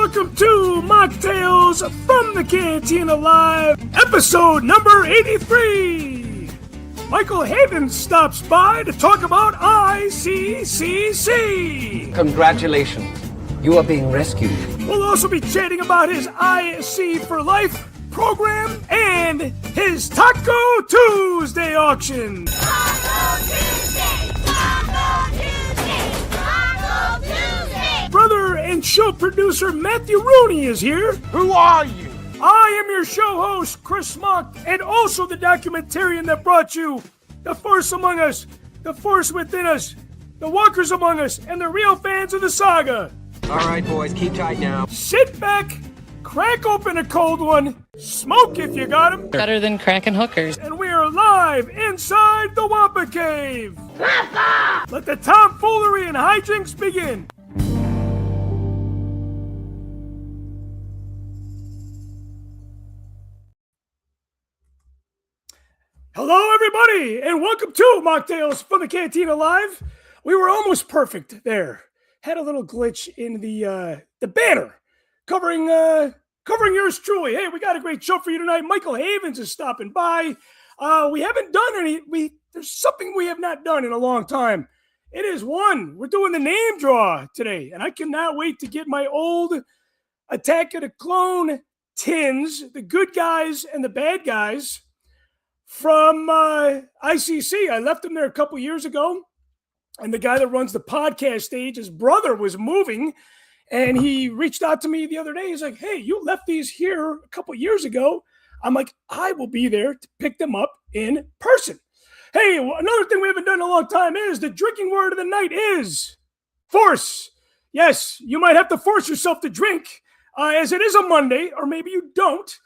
welcome to Machtails from the Cantina Live, episode number 83. Michael Havens stops by to talk about Iccc. Congratulations, you are being rescued. We'll also be chatting about his IC for Life program and his Taco Tuesday auction. Taco Tuesday! Taco Tuesday! Taco Tuesday! Brother and show producer Matthew Rooney is here. Who are you? I am your show host, Chris Mock, and also the documentarian that brought you The Force Among Us, The Force Within Us, The Walkers Among Us, and the real fans of the saga. All right, boys, keep tight now. Sit back, crack open a cold one, smoke if you got 'em, Better than cracking hookers. and we are live inside the Wampa Cave. Let the tomfoolery and hijinks begin. Hello, everybody, and welcome to Mocktails from the Cantina Live. We were almost perfect there. Had a little glitch in the banner covering yours truly. Hey, we got a great show for you tonight. Michael Havens is stopping by. We haven't done there's something we have not done in a long time. It is we're doing the name draw today, and I cannot wait to get my old Attack of the Clone tins, the good guys and the bad guys, from Iccc. I left them there a couple years ago, and the guy that runs the podcast stage, his brother was moving, and he reached out to me the other day. He's like, hey, you left these here a couple years ago. I'm like, I will be there to pick them up in person. Hey, another thing we haven't done in a long time is the drinking word of the night is force. Yes, you might have to force yourself to drink, as it is a Monday, or maybe you don't.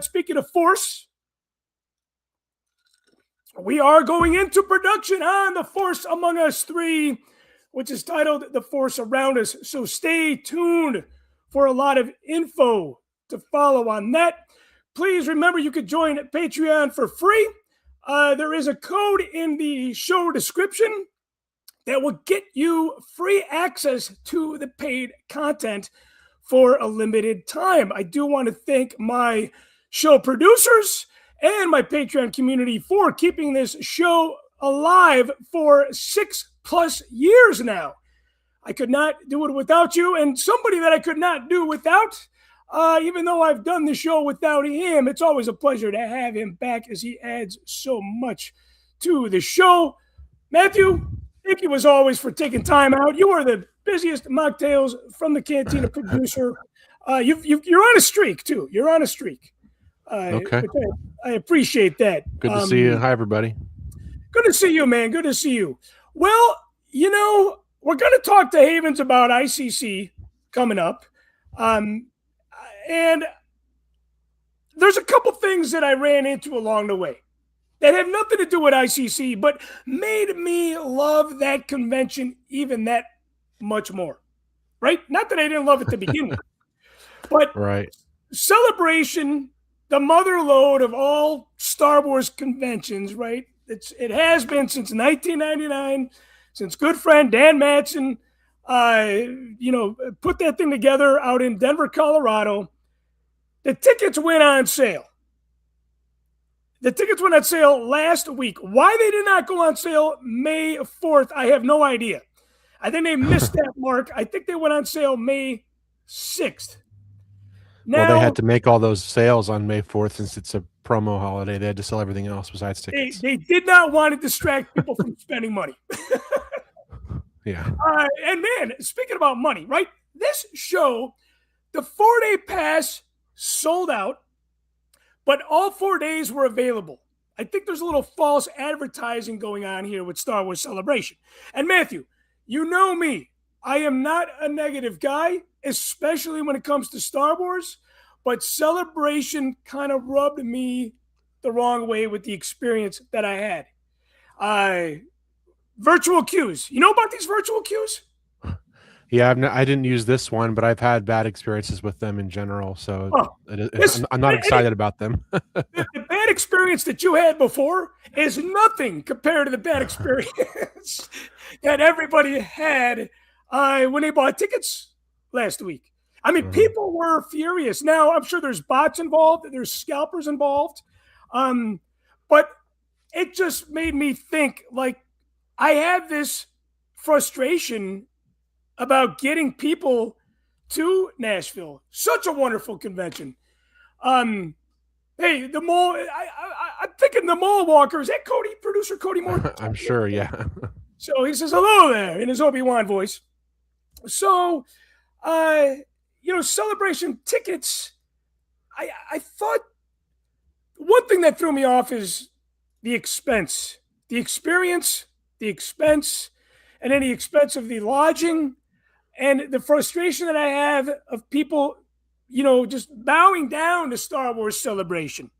Speaking of force, we are going into production on The Force Among Us 3, which is titled The Force Around Us. So stay tuned for a lot of info to follow on that. Please remember you could join Patreon for free. There is a code in the show description that will get you free access to the paid content for a limited time. I do want to thank my show producers and my Patreon community for keeping this show alive for 6+ years now. I could not do it without you, and somebody that I could not do without, even though I've done the show without him, it's always a pleasure to have him back as he adds so much to the show. Matthew, thank you as always for taking time out. You are the busiest Mocktails from the Cantina producer. You're on a streak, too. You're on a streak. Okay. I appreciate that. Good to see you. Hi, everybody. Good to see you, man. Good to see you. Well, we're going to talk to Havens about Iccc coming up. And there's a couple things that I ran into along the way that have nothing to do with Iccc, but made me love that convention even that much more. Right? Not that I didn't love it to begin with, but Right. Celebration, the mother lode of all Star Wars conventions, right? It has been since 1999, since good friend Dan Matson, put that thing together out in Denver, Colorado. The tickets went on sale. The tickets went on sale last week. Why they did not go on sale May 4th, I have no idea. I think they missed that mark. I think they went on sale May 6th. Now, Well, they had to make all those sales on May 4th since it's a promo holiday. They had to sell everything else besides tickets. They did not want to distract people from spending money. Yeah. And man, speaking about money, right? This show, the 4-day pass sold out, but all 4 days were available. I think there's a little false advertising going on here with Star Wars Celebration. And Matthew, you know me. I am not a negative guy, especially when it comes to Star Wars, but Celebration kind of rubbed me the wrong way with the experience that I had. Virtual queues. You know about these virtual queues? Yeah, I didn't use this one, but I've had bad experiences with them in general, so I'm not excited about them. The bad experience that you had before is nothing compared to the bad experience that everybody had when they bought tickets last week. I mean, people were furious. Now, I'm sure there's bots involved, there's scalpers involved, but it just made me think, like, I have this frustration about getting people to Nashville. Such a wonderful convention. Hey, the mall. I'm thinking the mall walker. Is that Cody, producer Cody Moore? I'm sure, yeah. So he says hello there in his Obi-Wan voice. So, celebration tickets. I thought one thing that threw me off is the expense, the experience, the expense, and then the expense of the lodging, and the frustration that I have of people, just bowing down to Star Wars Celebration.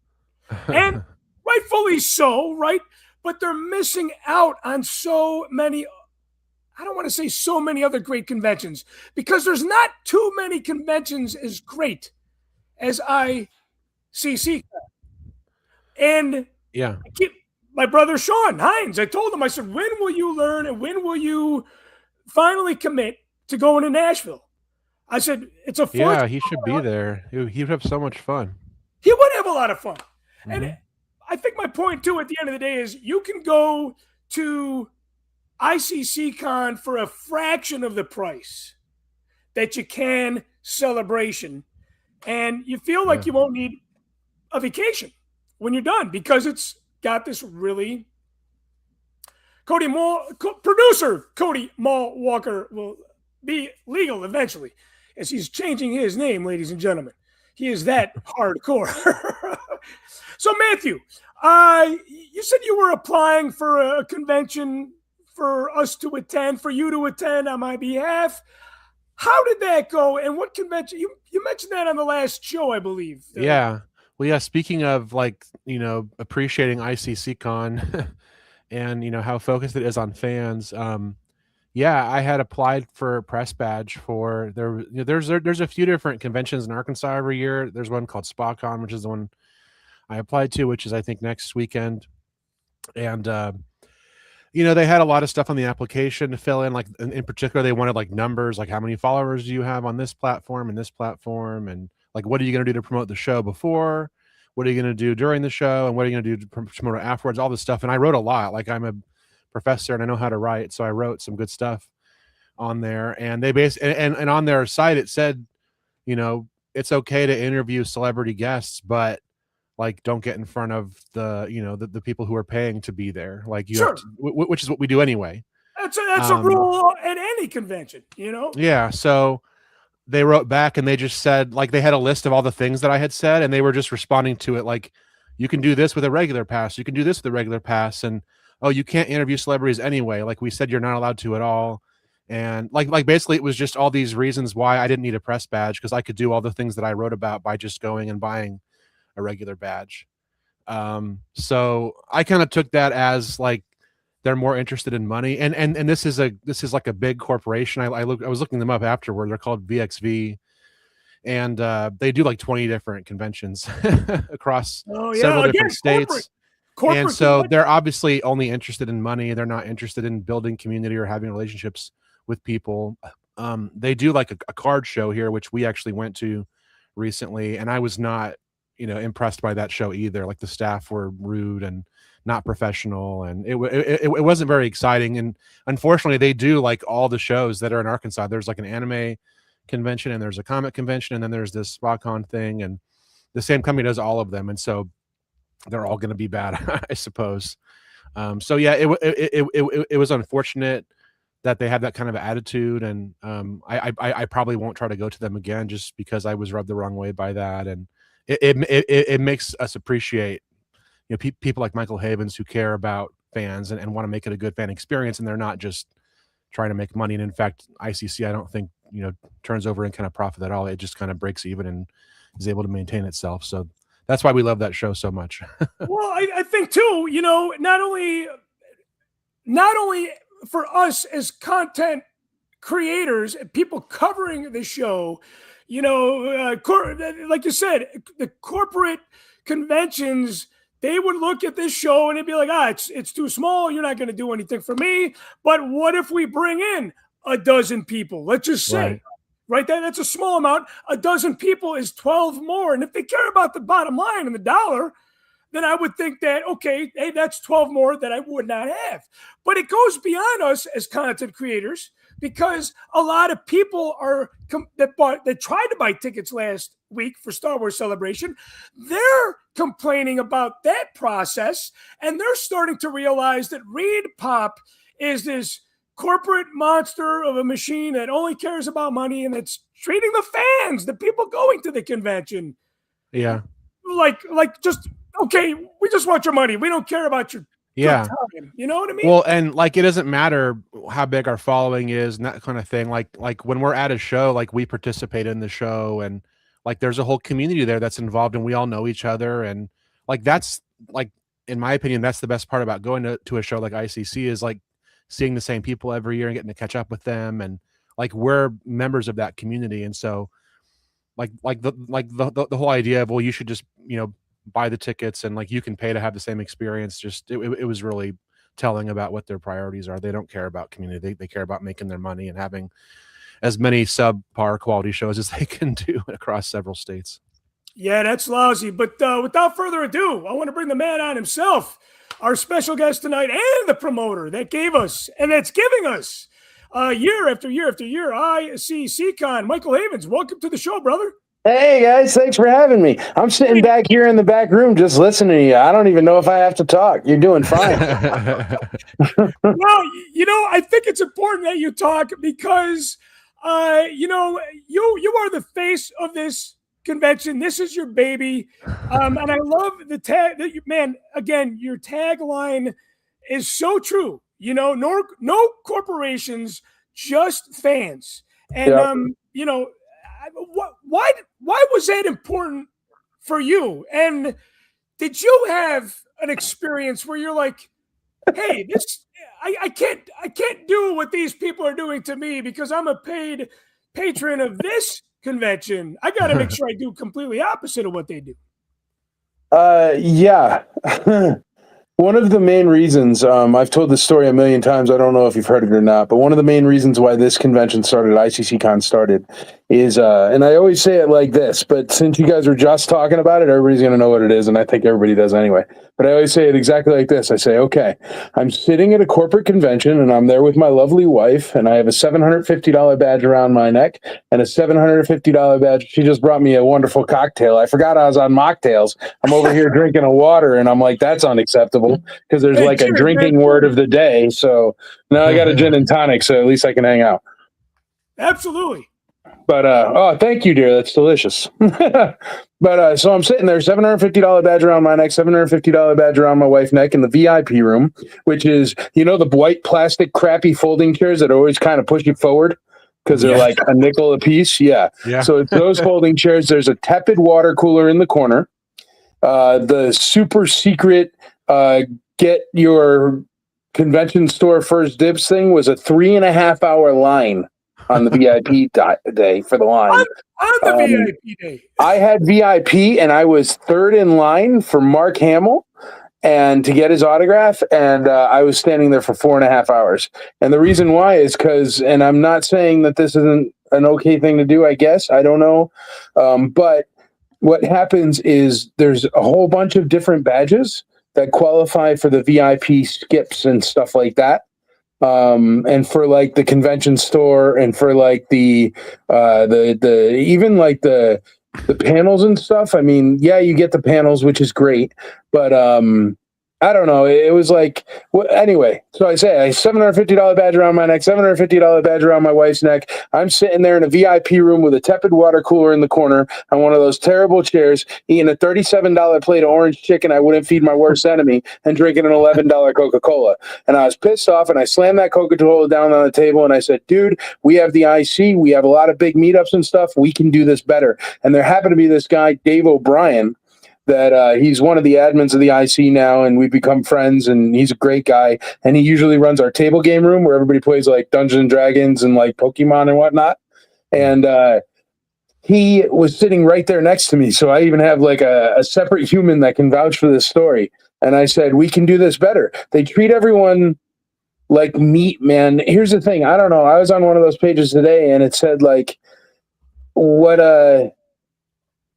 And rightfully so, right? But they're missing out on so many, I don't want to say so many other great conventions, because there's not too many conventions as great as Iccc. And Yeah. my brother Sean Hines, I told him, I said, when will you learn and when will you finally commit to going to Nashville? I said, it's a Yeah, he should be there. He would have so much fun. He would have a lot of fun. And I think my point, too, at the end of the day is you can go to Iccc Con for a fraction of the price that you can Celebration. And you feel like you won't need a vacation when you're done, because it's got this really producer Cody Mall Walker will be legal eventually, as he's changing his name, ladies and gentlemen. He is that hardcore. So, Matthew, you said you were applying for a convention for us to attend, for you to attend on my behalf. How did that go? And what convention? You mentioned that on the last show, I believe. Yeah. Well, yeah, speaking of, like, appreciating Iccc Con and, how focused it is on fans, yeah, I had applied for a press badge for there's a few different conventions in Arkansas every year. There's one called SpaCon, which is the one I applied to, which is, I think, next weekend. And they had a lot of stuff on the application to fill in. Like, in particular, they wanted, like, numbers, like how many followers do you have on this platform and this platform, and, like, what are you going to do to promote the show before? What are you going to do during the show? And what are you going to do to promote it afterwards? All this stuff. And I wrote a lot. Like, I'm a professor and I know how to write, so I wrote some good stuff on there. And they and on their site it said, it's okay to interview celebrity guests, but, like, don't get in front of the people who are paying to be there. Like, you have to, which is what we do anyway. That's a rule at any convention, Yeah. So they wrote back and they just said, like, they had a list of all the things that I had said, and they were just responding to it like, you can do this with a regular pass, you can do this with a regular pass, and you can't interview celebrities anyway. Like we said, you're not allowed to at all. And like basically it was just all these reasons why I didn't need a press badge, because I could do all the things that I wrote about by just going and buying a regular badge. So I kind of took that as, like, they're more interested in money. And this is like a big corporation. I was looking them up afterward. They're called VXV. And they do like 20 different conventions across several different states. Corporate and so they're obviously only interested in money. They're not interested in building community or having relationships with people. They do like a card show here, which we actually went to recently, and I was not, impressed by that show either. Like, the staff were rude and not professional, and it wasn't very exciting. And unfortunately, they do like all the shows that are in Arkansas. There's like an anime convention, and there's a comic convention, and then there's this SpaCon thing, and the same company does all of them, and so they're all going to be bad, I suppose. So yeah, it was unfortunate that they had that kind of attitude, and I probably won't try to go to them again, just because I was rubbed the wrong way by that. And it makes us appreciate, people like Michael Havens who care about fans and want to make it a good fan experience, and they're not just trying to make money. And in fact, Iccc, I don't think, turns over any kind of profit at all. It just kind of breaks even and is able to maintain itself. So that's why we love that show so much. Well, I think too, not only for us as content creators, people covering the show, like you said, the corporate conventions, they would look at this show and they'd be like, it's too small. You're not going to do anything for me. But what if we bring in a dozen people? Let's just say, right? That's a small amount. A dozen people is 12 more. And if they care about the bottom line and the dollar, then I would think that, okay, hey, that's 12 more that I would not have. But it goes beyond us as content creators, because a lot of people that tried to buy tickets last week for Star Wars Celebration, they're complaining about that process, and they're starting to realize that Reed Pop is this corporate monster of a machine that only cares about money, and it's treating the fans, the people going to the convention, like just, okay, we just want your money. We don't care about your time. You know what I mean? Well, and like, it doesn't matter how big our following is and that kind of thing. Like when we're at a show, like we participate in the show, and like there's a whole community there that's involved, and we all know each other. And like, that's like, in my opinion, that's the best part about going to a show like ICC, is like seeing the same people every year and getting to catch up with them. And like, we're members of that community. And so like the whole idea of, well, you should just, buy the tickets and like you can pay to have the same experience, just it was really telling about what their priorities are. They don't care about community. They care about making their money and having as many subpar quality shows as they can do across several states. Yeah, that's lousy. But without further ado, I want to bring the man on himself, our special guest tonight, and the promoter that gave us and that's giving us year after year after year Iccc Con. Michael Havens, welcome to the show, brother. Hey guys, thanks for having me. I'm sitting back here in the back room just listening to you. I don't even know if I have to talk. You're doing fine. Well, I think it's important that you talk because, you are the face of this convention. This is your baby. And I love the tag that again, your tagline is so true. No corporations, just fans. And, why was that important for you? And did you have an experience where you're like, hey, I can't do what these people are doing to me because I'm a paid patron of this convention. I got to make sure I do completely opposite of what they do. Yeah. One of the main reasons, I've told this story a million times, I don't know if you've heard it or not, but one of the main reasons why this convention started, ICCCon started, is, and I always say it like this, but since you guys were just talking about it, everybody's going to know what it is, and I think everybody does anyway. But I always say it exactly like this. I say, okay, I'm sitting at a corporate convention, and I'm there with my lovely wife, and I have a $750 badge around my neck, and a $750 badge. She just brought me a wonderful cocktail. I forgot I was on Machtails. I'm over here drinking a water, and I'm like, that's unacceptable, because there's like a drinking word of the day. So now I got a gin and tonic, so at least I can hang out. Absolutely. But oh, thank you, dear. That's delicious. But so I'm sitting there, $750 badge around my neck, $750 badge around my wife's neck in the VIP room, which is, the white plastic crappy folding chairs that always kind of push you forward because they're like a nickel a piece. Yeah. So it's those folding chairs. There's a tepid water cooler in the corner. The super secret get your convention store first dibs thing was a 3.5 hour line on the VIP day for the line. On the VIP day. I had VIP and I was third in line for Mark Hamill and to get his autograph. And I was standing there for 4.5 hours. And the reason why is because, and I'm not saying that this isn't an okay thing to do, I guess, I don't know. But what happens is there's a whole bunch of different badges that qualify for the VIP skips and stuff like that. And for like the convention store and for like the even like the panels and stuff. I mean, yeah, you get the panels, which is great, but I don't know. It was like, anyway, so I say a $750 badge around my neck, $750 badge around my wife's neck. I'm sitting there in a VIP room with a tepid water cooler in the corner on one of those terrible chairs, eating a $37 plate of orange chicken I wouldn't feed my worst enemy, and drinking an $11 Coca-Cola. And I was pissed off, and I slammed that Coca-Cola down on the table, and I said, dude, we have the IC. We have a lot of big meetups and stuff. We can do this better. And there happened to be this guy, Dave O'Brien, that he's one of the admins of the IC now, and we've become friends, and he's a great guy. And he usually runs our table game room where everybody plays like Dungeons and Dragons and like Pokemon and whatnot. And he was sitting right there next to me. So I even have like a separate human that can vouch for this story. And I said, we can do this better. They treat everyone like meat, man. Here's the thing. I don't know. I was on one of those pages today and it said like,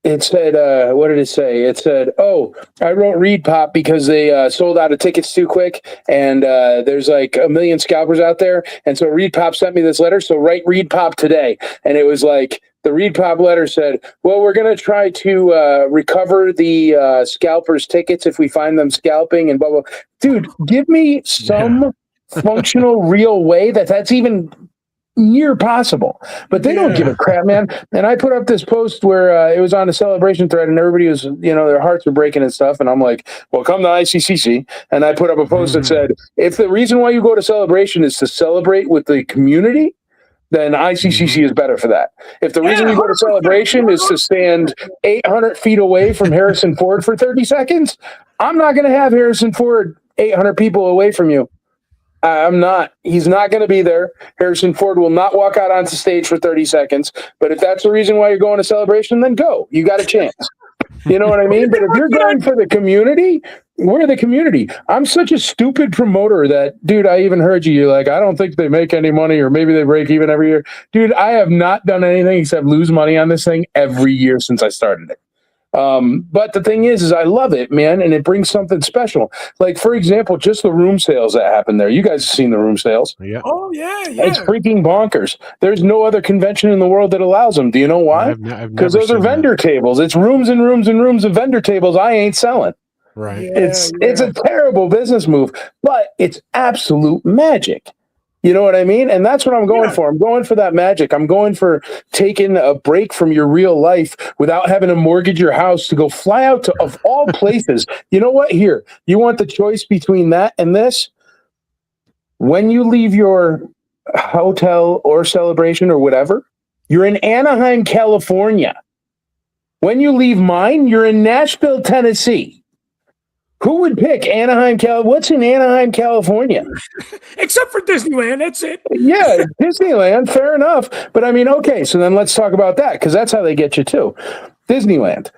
it said, what did it say? It said, oh, I wrote Reed Pop because they sold out of tickets too quick, and there's like a million scalpers out there, and so Reed Pop sent me this letter, so write Reed Pop today. And it was like, the Reed Pop letter said, well, we're going to try to recover the scalpers' tickets if we find them scalping, and blah, blah. Dude, give me some functional, real way that's even near possible, but they don't give a crap, man. And I put up this post where it was on a celebration thread, and everybody was, their hearts were breaking and stuff. And I'm like, well, come to ICCC. And I put up a post that said, if the reason why you go to celebration is to celebrate with the community, then ICCC is better for that. If the reason you go to celebration is to stand 800 feet away from Harrison Ford for 30 seconds, I'm not going to have Harrison Ford 800 people away from you. I'm not. He's not going to be there. Harrison Ford will not walk out onto stage for 30 seconds. But if that's the reason why you're going to celebration, then go. You got a chance. You know what I mean? But if you're going for the community, we're the community. I'm such a stupid promoter that, dude, I even heard you. You're like, I don't think they make any money, or maybe they break even every year. Dude, I have not done anything except lose money on this thing every year since I started it. But the thing is I love it, man, and it brings something special. Like, for example, just the room sales that happen there. You guys have seen the room sales. Yeah. Oh, yeah. It's freaking bonkers. There's no other convention in the world that allows them. Do you know why? Because those are vendor tables. It's rooms and rooms and rooms of vendor tables I ain't selling. Right. It's a terrible business move, but it's absolute magic. You know what I mean? And that's what I'm going for. I'm going for that magic. I'm going for taking a break from your real life without having to mortgage your house to go fly out to, of all places. You know what? Here, you want the choice between that and this? When you leave your hotel or celebration or whatever, you're in Anaheim, California. When you leave mine, you're in Nashville, Tennessee. Who would pick Anaheim, What's in Anaheim, California? Except for Disneyland, that's it. Yeah, Disneyland, fair enough. But I mean, okay, so then let's talk about that, because that's how they get you too. Disneyland.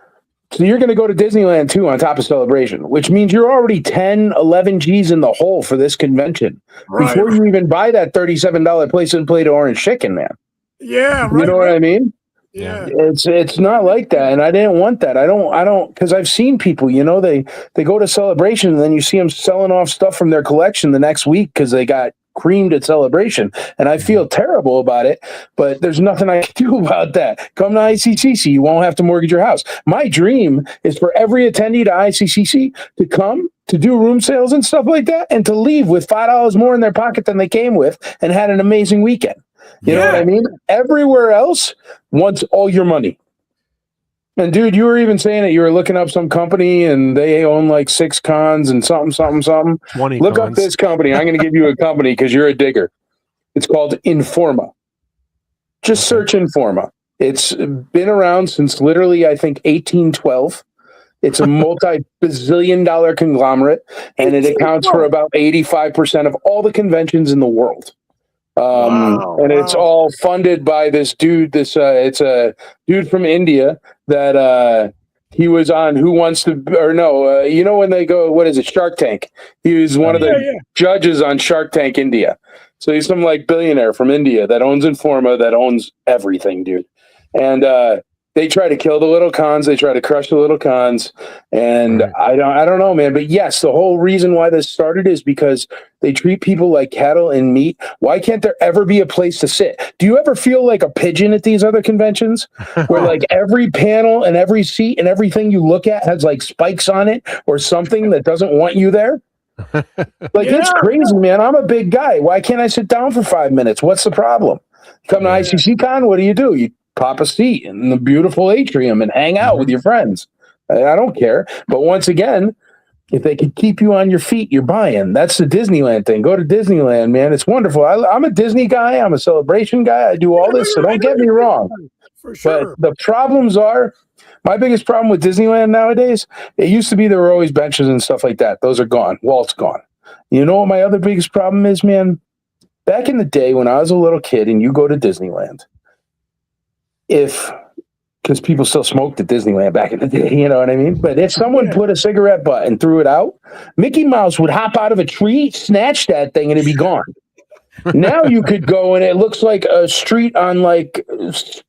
So you're going to go to Disneyland too on top of Celebration, which means you're already 10, 11 G's in the hole for this convention before you even buy that $37 place and plate orange chicken, man. Yeah, You know what I mean? Yeah. It's not like that, and I didn't want that. I don't because I've seen people, they go to Celebration and then you see them selling off stuff from their collection the next week because they got creamed at Celebration, and I feel terrible about it, but there's nothing I can do about that. Come to ICCC, you won't have to mortgage your house. My dream is for every attendee to ICCC to come to do room sales and stuff like that, and to leave with $5 more in their pocket than they came with and had an amazing weekend. You know what I mean? Everywhere else wants all your money. And dude, you were even saying that you were looking up some company and they own like 6 cons and something. 20 Look cons. up this company. I'm going to give you a company because you're a digger. It's called Informa. Just search Informa. It's been around since literally, I think, 1812. It's a multi-bazillion-dollar conglomerate, and it accounts for about 85% of all the conventions in the world. And it's all funded by this dude. It's a dude from India that he was on Who Wants to, or no, when they go, what is it, Shark Tank? He was one of the judges on Shark Tank India. So he's some like billionaire from India that owns Informa, that owns everything, dude. And they try to kill the little cons. They try to crush the little cons. And I don't know, man. But yes, the whole reason why this started is because they treat people like cattle and meat. Why can't there ever be a place to sit? Do you ever feel like a pigeon at these other conventions where like every panel and every seat and everything you look at has like spikes on it or something that doesn't want you there? Like, it's crazy, man. I'm a big guy. Why can't I sit down for 5 minutes? What's the problem? Come to ICC Con, what do? You pop a seat in the beautiful atrium and hang out with your friends. I don't care. But once again, if they could keep you on your feet, you're buying. That's the Disneyland thing. Go to Disneyland, man. It's wonderful. I'm a Disney guy. I'm a Celebration guy. I do all this, so don't get me wrong. For sure. But the problems are, my biggest problem with Disneyland nowadays, it used to be there were always benches and stuff like that. Those are gone. Walt's gone. You know what my other biggest problem is, man? Back in the day when I was a little kid and you go to Disneyland, because people still smoked at Disneyland back in the day, you know what I mean? But if someone put a cigarette butt and threw it out, Mickey Mouse would hop out of a tree, snatch that thing, and it'd be gone. Now you could go and it looks like a street on like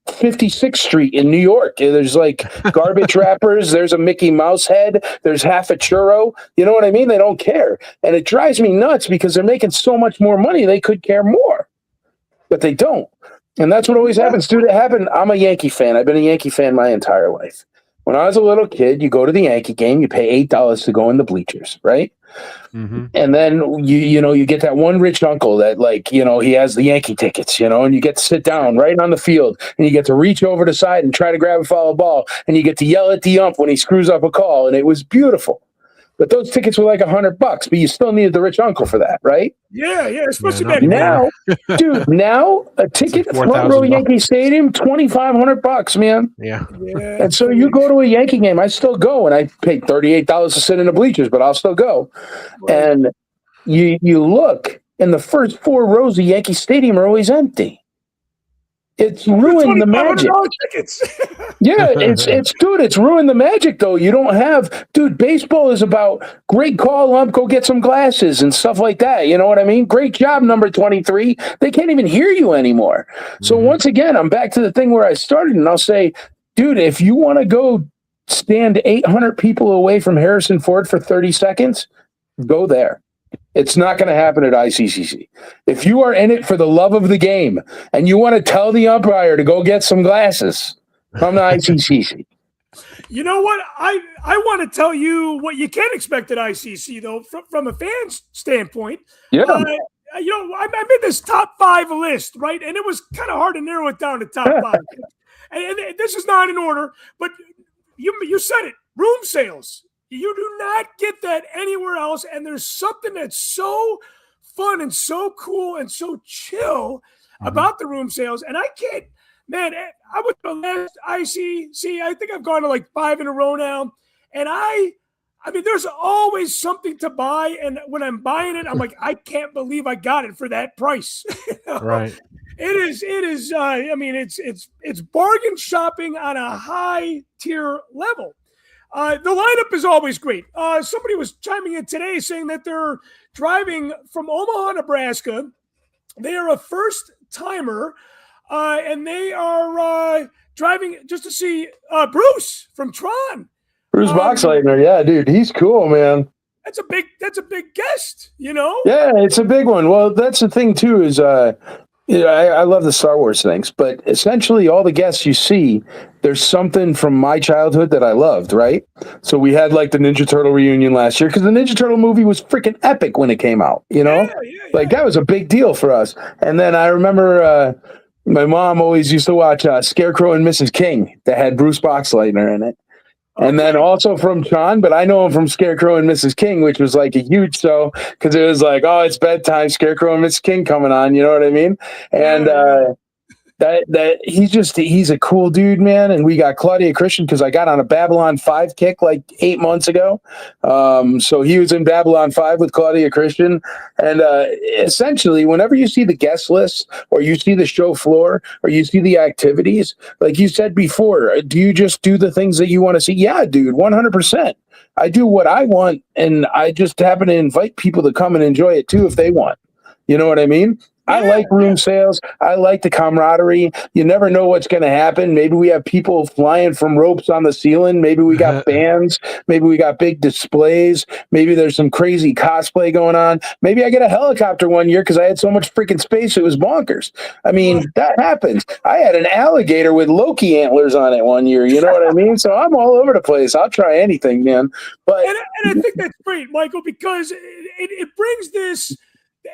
56th Street in New York. There's like garbage wrappers. There's a Mickey Mouse head. There's half a churro. You know what I mean? They don't care. And it drives me nuts because they're making so much more money. They could care more, but they don't. And that's what always happens, dude. It happened. I'm a Yankee fan. I've been a Yankee fan my entire life. When I was a little kid, you go to the Yankee game, you pay $8 to go in the bleachers, right? Mm-hmm. And then you get that one rich uncle that he has the Yankee tickets, and you get to sit down right on the field and you get to reach over the side and try to grab a foul ball and you get to yell at the ump when he screws up a call. And it was beautiful. But those tickets were like $100, but you still needed the rich uncle for that, right? Yeah, especially not back then. Now, dude, a ticket like front row $4,000. Yankee Stadium, $2,500, man. Yeah. And so you go to a Yankee game, I still go, and I paid $38 to sit in the bleachers, but I'll still go. And you look, and the first 4 rows of Yankee Stadium are always empty. It's ruined the magic. Tickets. Yeah, it's ruined the magic though. You don't have, dude, baseball is about great call, ump, go get some glasses and stuff like that. You know what I mean? Great job, number 23. They can't even hear you anymore. So once again, I'm back to the thing where I started, and I'll say, dude, if you want to go stand 800 people away from Harrison Ford for 30 seconds, go there. It's not going to happen at ICCC. If you are in it for the love of the game and you want to tell the umpire to go get some glasses, come to ICCC. You know what? I want to tell you what you can expect at ICC, though, from a fan's standpoint. Yeah. I made this top 5 list, right? And it was kind of hard to narrow it down to top 5. And this is not in order, but you said it. Room sales. You do not get that anywhere else. And there's something that's so fun and so cool and so chill about the room sales. And I can't, man, I went to the last ICC. I think I've gone to like 5 in a row now. And I mean, there's always something to buy. And when I'm buying it, I'm like, I can't believe I got it for that price. Right. It is. I mean, it's bargain shopping on a high tier level. The lineup is always great. Somebody was chiming in today saying that they're driving from Omaha, Nebraska. They are a first timer, and they are driving just to see Bruce from Tron. Bruce Boxleitner, yeah, dude, he's cool, man. That's a big guest, you know? Yeah, it's a big one. Well, that's the thing too is I love the Star Wars things, but essentially all the guests you see, there's something from my childhood that I loved, right? So we had like the Ninja Turtle reunion last year because the Ninja Turtle movie was freaking epic when it came out, you know? Like that was a big deal for us. And then I remember my mom always used to watch Scarecrow and Mrs. King that had Bruce Boxleitner in it. And then also from Tron, but I know him from Scarecrow and Mrs. King, which was like a huge show because it was like, oh, it's bedtime, Scarecrow and Mrs. King coming on, you know what I mean? And that he's a cool dude, man. And we got Claudia Christian because I got on a Babylon 5 kick like 8 months ago. So he was in Babylon 5 with Claudia Christian. And essentially, whenever you see the guest list or you see the show floor or you see the activities, like you said before, do you just do the things that you want to see? Yeah, dude, 100%. I do what I want, and I just happen to invite people to come and enjoy it too if they want. You know what I mean? I like room sales. I like the camaraderie. You never know what's going to happen. Maybe we have people flying from ropes on the ceiling. Maybe we got bands. Maybe we got big displays. Maybe there's some crazy cosplay going on. Maybe I get a helicopter one year because I had so much freaking space. It was bonkers. I mean, that happens. I had an alligator with Loki antlers on it one year. You know what I mean? So I'm all over the place. I'll try anything, man. But and I think that's great, Michael, because it brings this.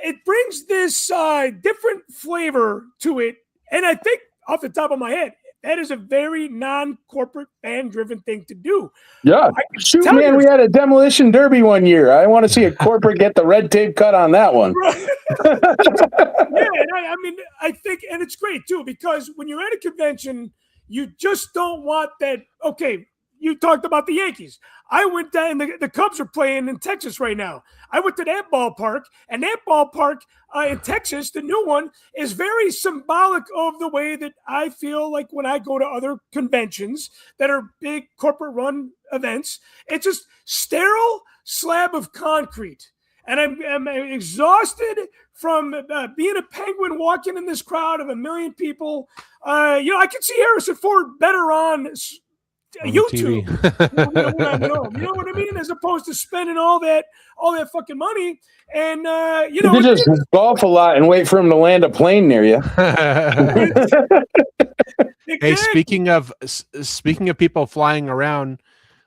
It brings this different flavor to it. And I think off the top of my head, that is a very non-corporate fan-driven thing to do. Yeah. Shoot, man, we had a demolition derby one year. I want to see a corporate get the red tape cut on that one. Right. And I mean, I think, and it's great too, because when you're at a convention, you just don't want that, okay, you talked about the Yankees. I went down, the Cubs are playing in Texas right now. I went to that ballpark, and that ballpark in Texas, the new one, is very symbolic of the way that I feel like when I go to other conventions that are big corporate-run events. It's just sterile slab of concrete. and I'm exhausted from being a penguin walking in this crowd of 1 million people. I can see Harrison Ford better on YouTube. You know what I mean? As opposed to spending all that fucking money. And you could just golf a lot and wait for him to land a plane near you. Hey, speaking of people flying around,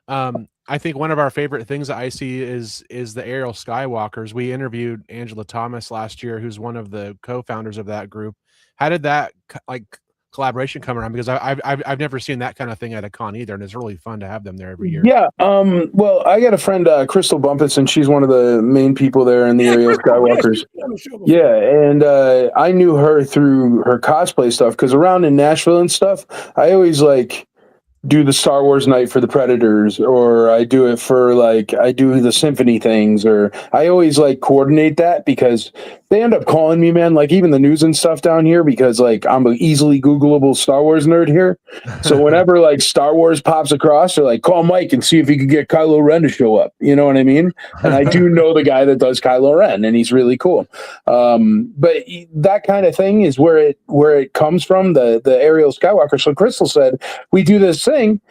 I think one of our favorite things at IC is the aerial skywalkers. We interviewed Angela Thomas last year, who's one of the co-founders of that group. How did that collaboration come around? Because I've never seen that kind of thing at a con either, and it's really fun to have them there every year. Yeah. Well, I got a friend, Crystal Bumpus, and she's one of the main people there in the aerial skywalkers. Yeah, and I knew her through her cosplay stuff, because around in Nashville and stuff, I always do the Star Wars night for the Predators, or I do it for I do the symphony things, or I always coordinate that, because they end up calling me, man, even the news and stuff down here, because I'm an easily Googleable Star Wars nerd here. So whenever Star Wars pops across, they're call Mike and see if he could get Kylo Ren to show up. You know what I mean? And I do know the guy that does Kylo Ren, and he's really cool. But that kind of thing is where it comes from, the aerial Skywalker. So Crystal said, we do this thing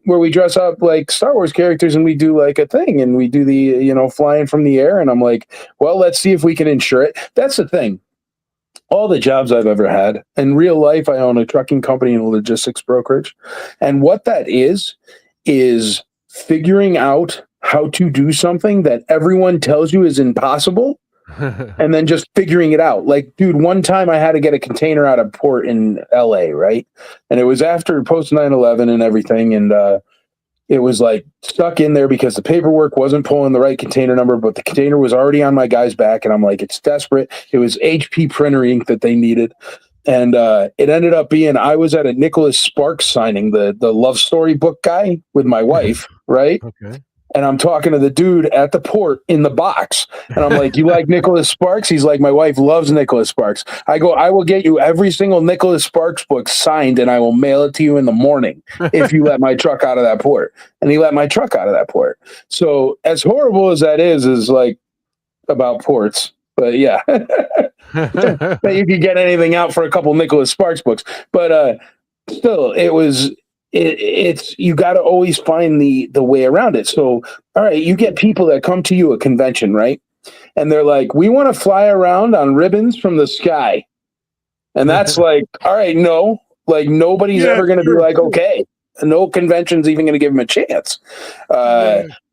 where we dress up like Star Wars characters, and we do a thing, and we do the flying from the air, and I'm like, well, let's see if we can insure it. That's the thing. All the jobs I've ever had in real life, I own a trucking company and a logistics brokerage, and what that is figuring out how to do something that everyone tells you is impossible, and then just figuring it out. Dude, one time I had to get a container out of port in LA, right? And it was after post 9/11 and everything. And it was stuck in there because the paperwork wasn't pulling the right container number, but the container was already on my guy's back. And I'm like, it's desperate. It was HP printer ink that they needed. And it ended up being, I was at a Nicholas Sparks signing, the love story book guy, with my wife, right? Okay. And I'm talking to the dude at the port in the box. And I'm like, you like Nicholas Sparks? He's like, my wife loves Nicholas Sparks. I go, I will get you every single Nicholas Sparks book signed, and I will mail it to you in the morning if you let my truck out of that port. And he let my truck out of that port. So as horrible as that is about ports. But yeah, that you could get anything out for a couple Nicholas Sparks books. But still, it's you got to always find the way around it. So, all right, you get people that come to you at convention, right? And they're like, we want to fly around on ribbons from the sky. And that's all right, no, nobody's ever going to be okay. No convention's even going to give them a chance.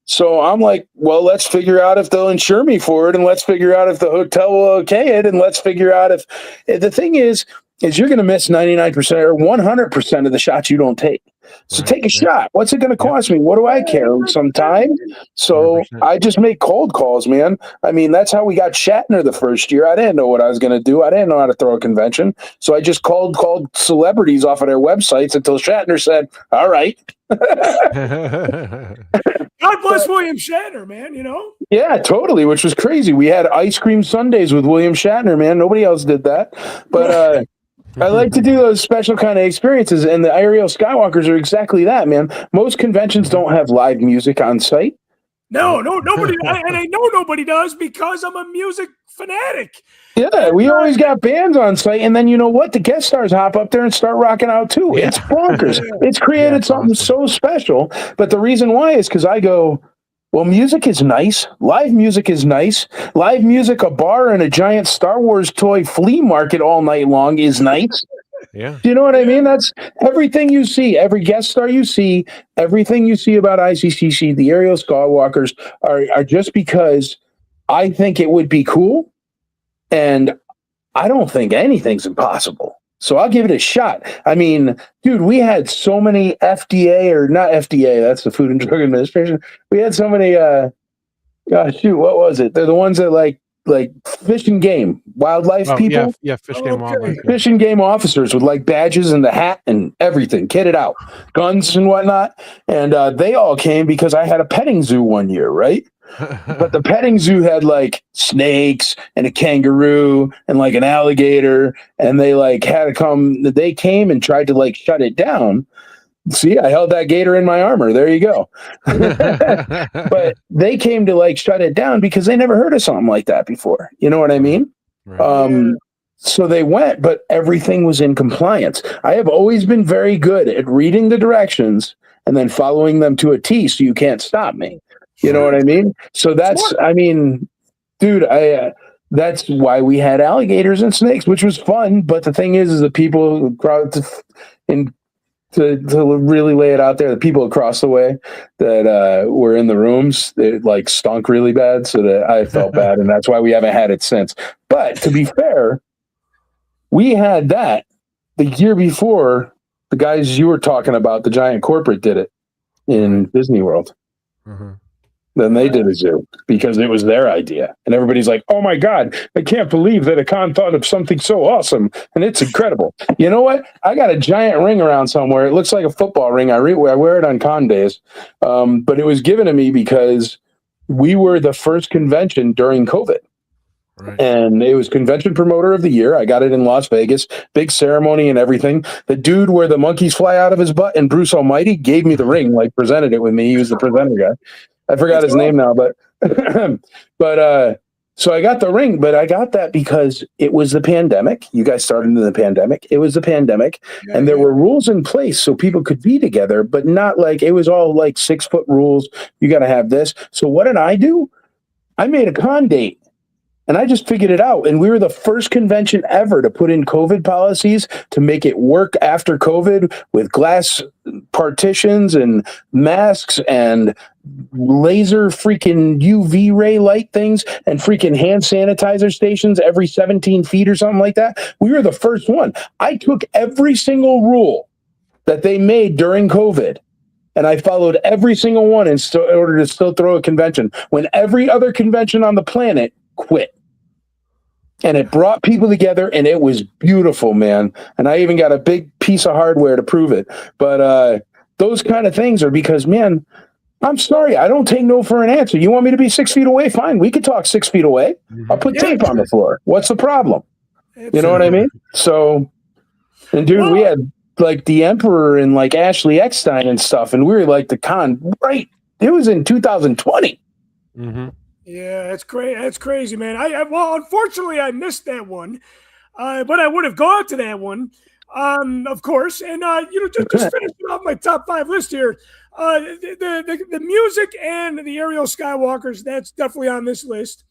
So I'm like, well, let's figure out if they'll insure me for it, and let's figure out if the hotel will okay it, and let's figure out if the thing is you're going to miss 99% or 100% of the shots you don't take. So take a shot. What's it going to cost me? What do I care? Some time. So 100%. I just make cold calls, man. I mean, that's how we got Shatner the first year. I didn't know what I was going to do. I didn't know how to throw a convention. So I just called celebrities off of their websites until Shatner said, all right. God bless William Shatner, man, Yeah, totally, which was crazy. We had ice cream sundaes with William Shatner, man. Nobody else did that. But I like to do those special kind of experiences, and the aerial Skywalkers are exactly that, man. Most conventions don't have live music on site. No, nobody, and I know nobody does, because I'm a music fanatic. Yeah, we always got bands on site, and then you know what? The guest stars hop up there and start rocking out too. Yeah. It's bonkers. It's created something so special. But the reason why is because I go, well, music is nice. Live music is nice. Live music, a bar and a giant Star Wars toy flea market all night long is nice. Yeah. Do you know what I mean? That's everything you see, every guest star you see, everything you see about ICCC, the aerial Skywalkers are just because I think it would be cool, and I don't think anything's impossible. So I'll give it a shot. I mean, dude, we had so many FDA, or not FDA, that's the Food and Drug Administration. We had so many, what was it? They're the ones that like fish and game, wildlife people. Yeah, fish game wildlife. Fish and game officers with badges and the hat and everything, kitted out, guns and whatnot. And they all came because I had a petting zoo one year, right? But the petting zoo had snakes and a kangaroo and an alligator, and they had to come. They came and tried to shut it down, See, I held that gator in my armor. There you go. But they came to like shut it down because they never heard of something like that before. You know what I mean? Right. So they went, but everything was in compliance. I have always been very good at reading the directions and then following them to a T so you can't stop me. You know what I mean? So that's, I mean, dude, that's why we had alligators and snakes, which was fun. But the thing is the people to really lay it out there, the people across the way that were in the rooms, it like stunk really bad, so that I felt bad, and that's why we haven't had it since. But to be fair, we had that the year before the guys you were talking about, the giant corporate, did it in Disney World. Mhm. Then they did a zoo because it was their idea. And everybody's like, oh my God, I can't believe that a con thought of something so awesome. And it's incredible. You know what? I got a giant ring around somewhere. It looks like a football ring. I wear it on con days. But it was given to me because we were the first convention during COVID. Right. And it was convention promoter of the year. I got it in Las Vegas, big ceremony and everything. The dude where the monkeys fly out of his butt and Bruce Almighty gave me the ring, like presented it with me. He was the presenter guy. I forgot his name now, but so I got the ring, but I got that because it was the pandemic. You guys started in the pandemic. It was the pandemic, and there were rules in place so people could be together, but not like it was all like 6-foot rules. You got to have this. So what did I do? I made a con date. And I just figured it out. And we were the first convention ever to put in COVID policies to make it work after COVID with glass partitions and masks and laser freaking UV ray light things and freaking hand sanitizer stations every 17 feet or something like that. We were the first one. I took every single rule that they made during COVID and I followed every single one in order to still throw a convention when every other convention on the planet quit. And it brought people together, and it was beautiful, man. And I even got a big piece of hardware to prove it. But those kind of things are because, man, I'm sorry. I don't take no for an answer. You want me to be 6 feet away? Fine. We could talk 6 feet away. I'll put tape on the floor. What's the problem? You know what I mean? So, and dude, we had like the Emperor and like Ashley Eckstein and stuff, and we were like the con, right? It was in 2020. Mm-hmm. Yeah, that's great. That's crazy, man. Well, unfortunately, I missed that one, but I would have gone to that one, of course. And just finishing off my top 5 list here, the music and the Ariel Skywalkers. That's definitely on this list.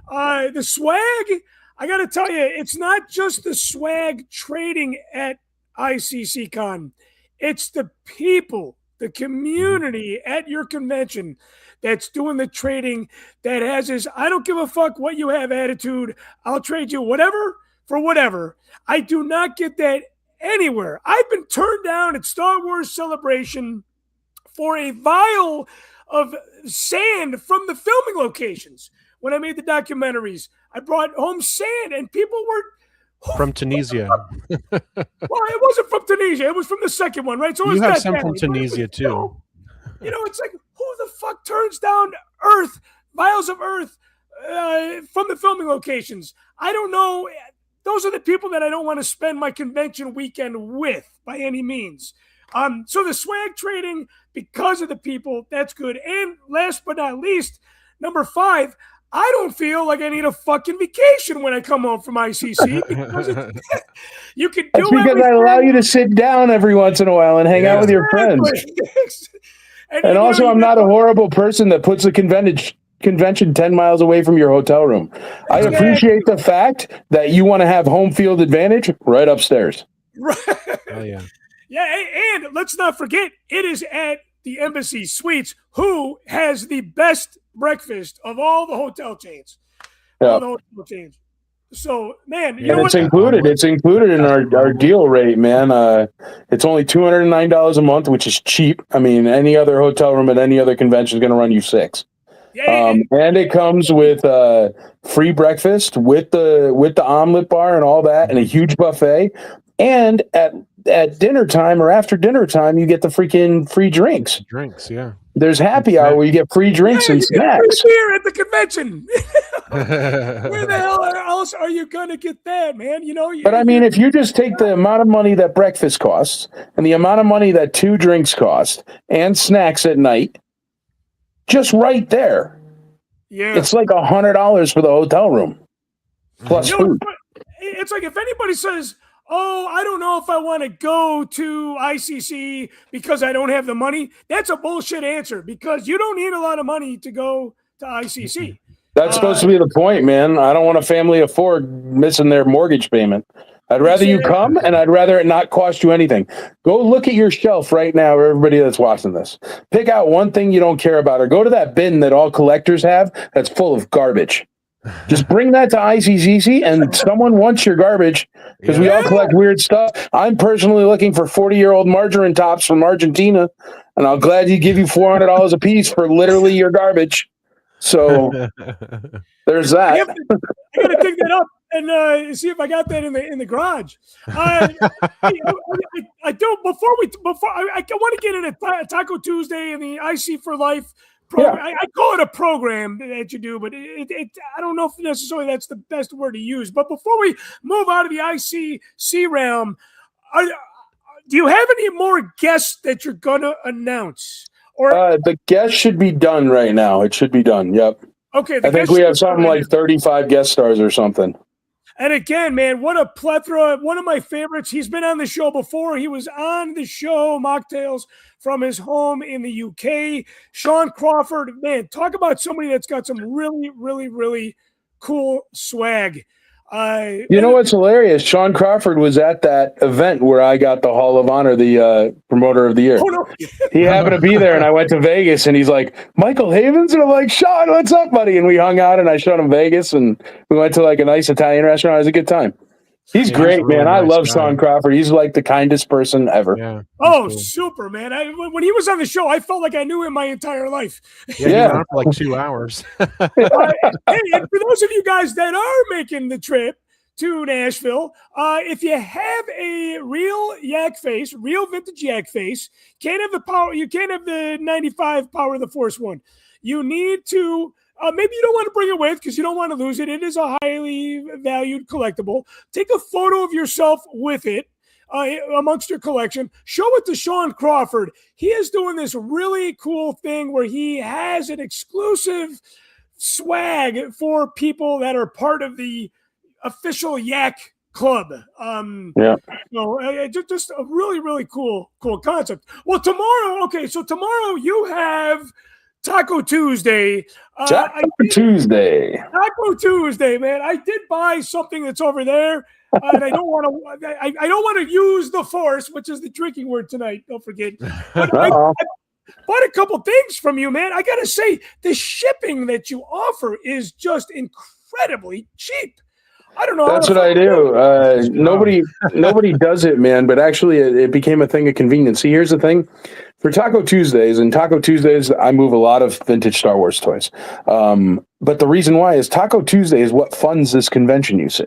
The swag, I got to tell you, it's not just the swag trading at ICC Con. It's the people, the community at your convention that's doing the trading, that has this, I don't give a fuck what you have attitude. I'll trade you whatever for whatever. I do not get that anywhere. I've been turned down at Star Wars Celebration for a vial of sand from the filming locations. When I made the documentaries, I brought home sand and people were from Tunisia. Well, it wasn't from Tunisia. It was from the second one, right? So you have some from Tunisia too. It's like, who the fuck turns down vials of earth from the filming locations? I don't know. Those are the people that I don't want to spend my convention weekend with by any means. So the swag trading, because of the people, that's good. And last but not least, number 5, I don't feel like I need a fucking vacation when I come home from ICC because you can do That's because I allow you to sit down every once in a while and hang out with your friends. And also, I'm not a horrible person that puts the convention 10 miles away from your hotel room. I appreciate the fact that you want to have home field advantage right upstairs. Right. Oh, yeah. Yeah, and let's not forget, it is at the Embassy Suites, who has the best breakfast of all the hotel chains. Yeah. All the hotel chains. So, man, you and know it's what? included. It's included in our deal rate, man. It's only $209 a month, which is cheap. I mean, any other hotel room at any other convention is going to run you $6. Yeah, and it comes with free breakfast with the omelet bar and all that, and a huge buffet. And at dinner time or after dinner time, you get the freaking free drinks. Drinks, yeah. There's happy hour where you get free drinks and you get snacks. free beer at the convention. Where the hell else are you gonna get that, man? You know. But I mean, if you just take the amount of money that breakfast costs and the amount of money that 2 drinks cost and snacks at night, just right there, yeah, it's like $100 for the hotel room plus food. It's like if anybody says, "Oh, I don't know if I want to go to ICC because I don't have the money," that's a bullshit answer because you don't need a lot of money to go to ICC. That's supposed to be the point, man. I don't want a family of 4 missing their mortgage payment. I'd rather you come, and I'd rather it not cost you anything. Go look at your shelf right now, everybody that's watching this. Pick out one thing you don't care about, or go to that bin that all collectors have that's full of garbage. Just bring that to ICCC, and someone wants your garbage because we all collect weird stuff. I'm personally looking for 40-year-old margarine tops from Argentina, and I'll gladly give you $400 a piece for literally your garbage. So there's that. I gotta dig that up and see if I got that in the garage. I don't. Before I want to get into Taco Tuesday and the IC for Life program. Yeah. I call it a program that you do, but I don't know if necessarily that's the best word to use. But before we move out of the ICC realm, do you have any more guests that you're gonna announce? Or the guest should be done right now. It should be done. Yep. Okay. I think we have something like 35 guest stars or something. And again, man, what a plethora. One of my favorites. He's been on the show before. He was on the show, Mocktails, from his home in the UK. Sean Crawford, man, talk about somebody that's got some really, really, really cool swag. You know what's hilarious? Sean Crawford was at that event where I got the Hall of Honor, the promoter of the year. Oh, no. He happened to be there, and I went to Vegas, and he's like, "Michael Havens?" And I'm like, "Sean, what's up, buddy?" And we hung out, and I showed him Vegas, and we went to like a nice Italian restaurant. It was a good time. He's great, he's really man. I nice love guy. Sean Crawford. He's like the kindest person ever. Yeah. Oh, super, man. When he was on the show, I felt like I knew him my entire life. Yeah. He went on for like 2 hours. Hey, and for those of you guys that are making the trip to Nashville, if you have a real yak face, real vintage yak face, can't have the power. You can't have the 95 Power of the Force one. You need to. Maybe you don't want to bring it with because you don't want to lose it. It is a highly valued collectible. Take a photo of yourself with it amongst your collection. Show it to Sean Crawford. He is doing this really cool thing where he has an exclusive swag for people that are part of the official Yak Club. Just a really, really cool concept. Well, tomorrow you have Taco Tuesday. Taco Tuesday, man. I did buy something that's over there, and I don't want to. I don't want to use the Force, which is the drinking word tonight. Don't forget. But I bought a couple things from you, man. I gotta say, the shipping that you offer is just incredibly cheap. I don't know. That's what I do. Nobody does it, man. But actually, it became a thing of convenience. See, here's the thing: for Taco Tuesdays, I move a lot of vintage Star Wars toys. But the reason why is Taco Tuesday is what funds this convention. You see,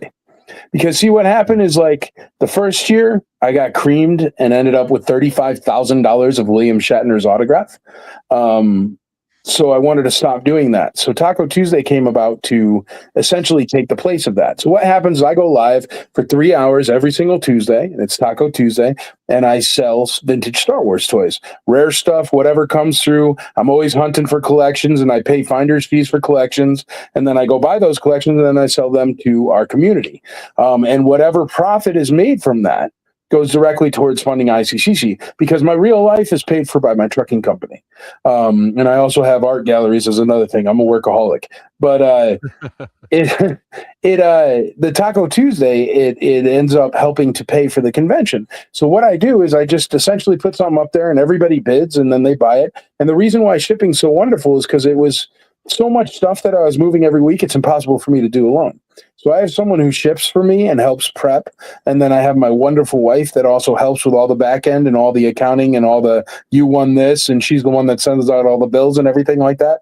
because see what happened is like the first year I got creamed and ended up with $35,000 of William Shatner's autograph. So I wanted to stop doing that. So Taco Tuesday came about to essentially take the place of that. So what happens is I go live for 3 hours every single Tuesday, and it's Taco Tuesday, and I sell vintage Star Wars toys, rare stuff, whatever comes through. I'm always hunting for collections, and I pay finder's fees for collections, and then I go buy those collections, and then I sell them to our community. And whatever profit is made from that goes directly towards funding ICCC, because my real life is paid for by my trucking company. And I also have art galleries as another thing. I'm a workaholic. But the Taco Tuesday, it ends up helping to pay for the convention. So what I do is I just essentially put something up there and everybody bids and then they buy it. And the reason why shipping's so wonderful is because it was so much stuff that I was moving every week, it's impossible for me to do alone. So I have someone who ships for me and helps prep. And then I have my wonderful wife that also helps with all the back end and all the accounting and all the, you won this. And she's the one that sends out all the bills and everything like that.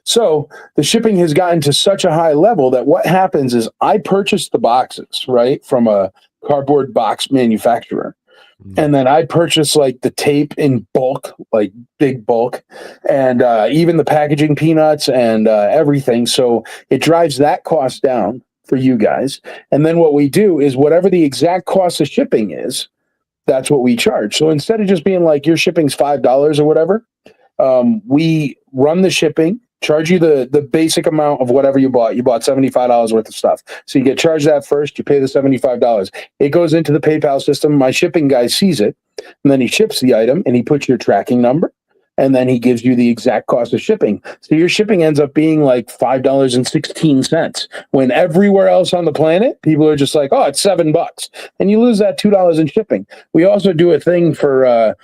So the shipping has gotten to such a high level that what happens is I purchase the boxes, right, from a cardboard box manufacturer. And then I purchase like the tape in bulk, like big bulk, and even the packaging peanuts and everything. So it drives that cost down for you guys. And then what we do is whatever the exact cost of shipping is, that's what we charge. So instead of just being like your shipping's $5 or whatever, we run the shipping, charge you the basic amount of whatever you bought. You bought $75 worth of stuff. So you get charged that first, you pay the $75. It goes into the PayPal system. My shipping guy sees it, and then he ships the item and he puts your tracking number, and then he gives you the exact cost of shipping. So your shipping ends up being like $5.16, when everywhere else on the planet, people are just like, oh, it's $7. And you lose that $2 in shipping. We also do a thing for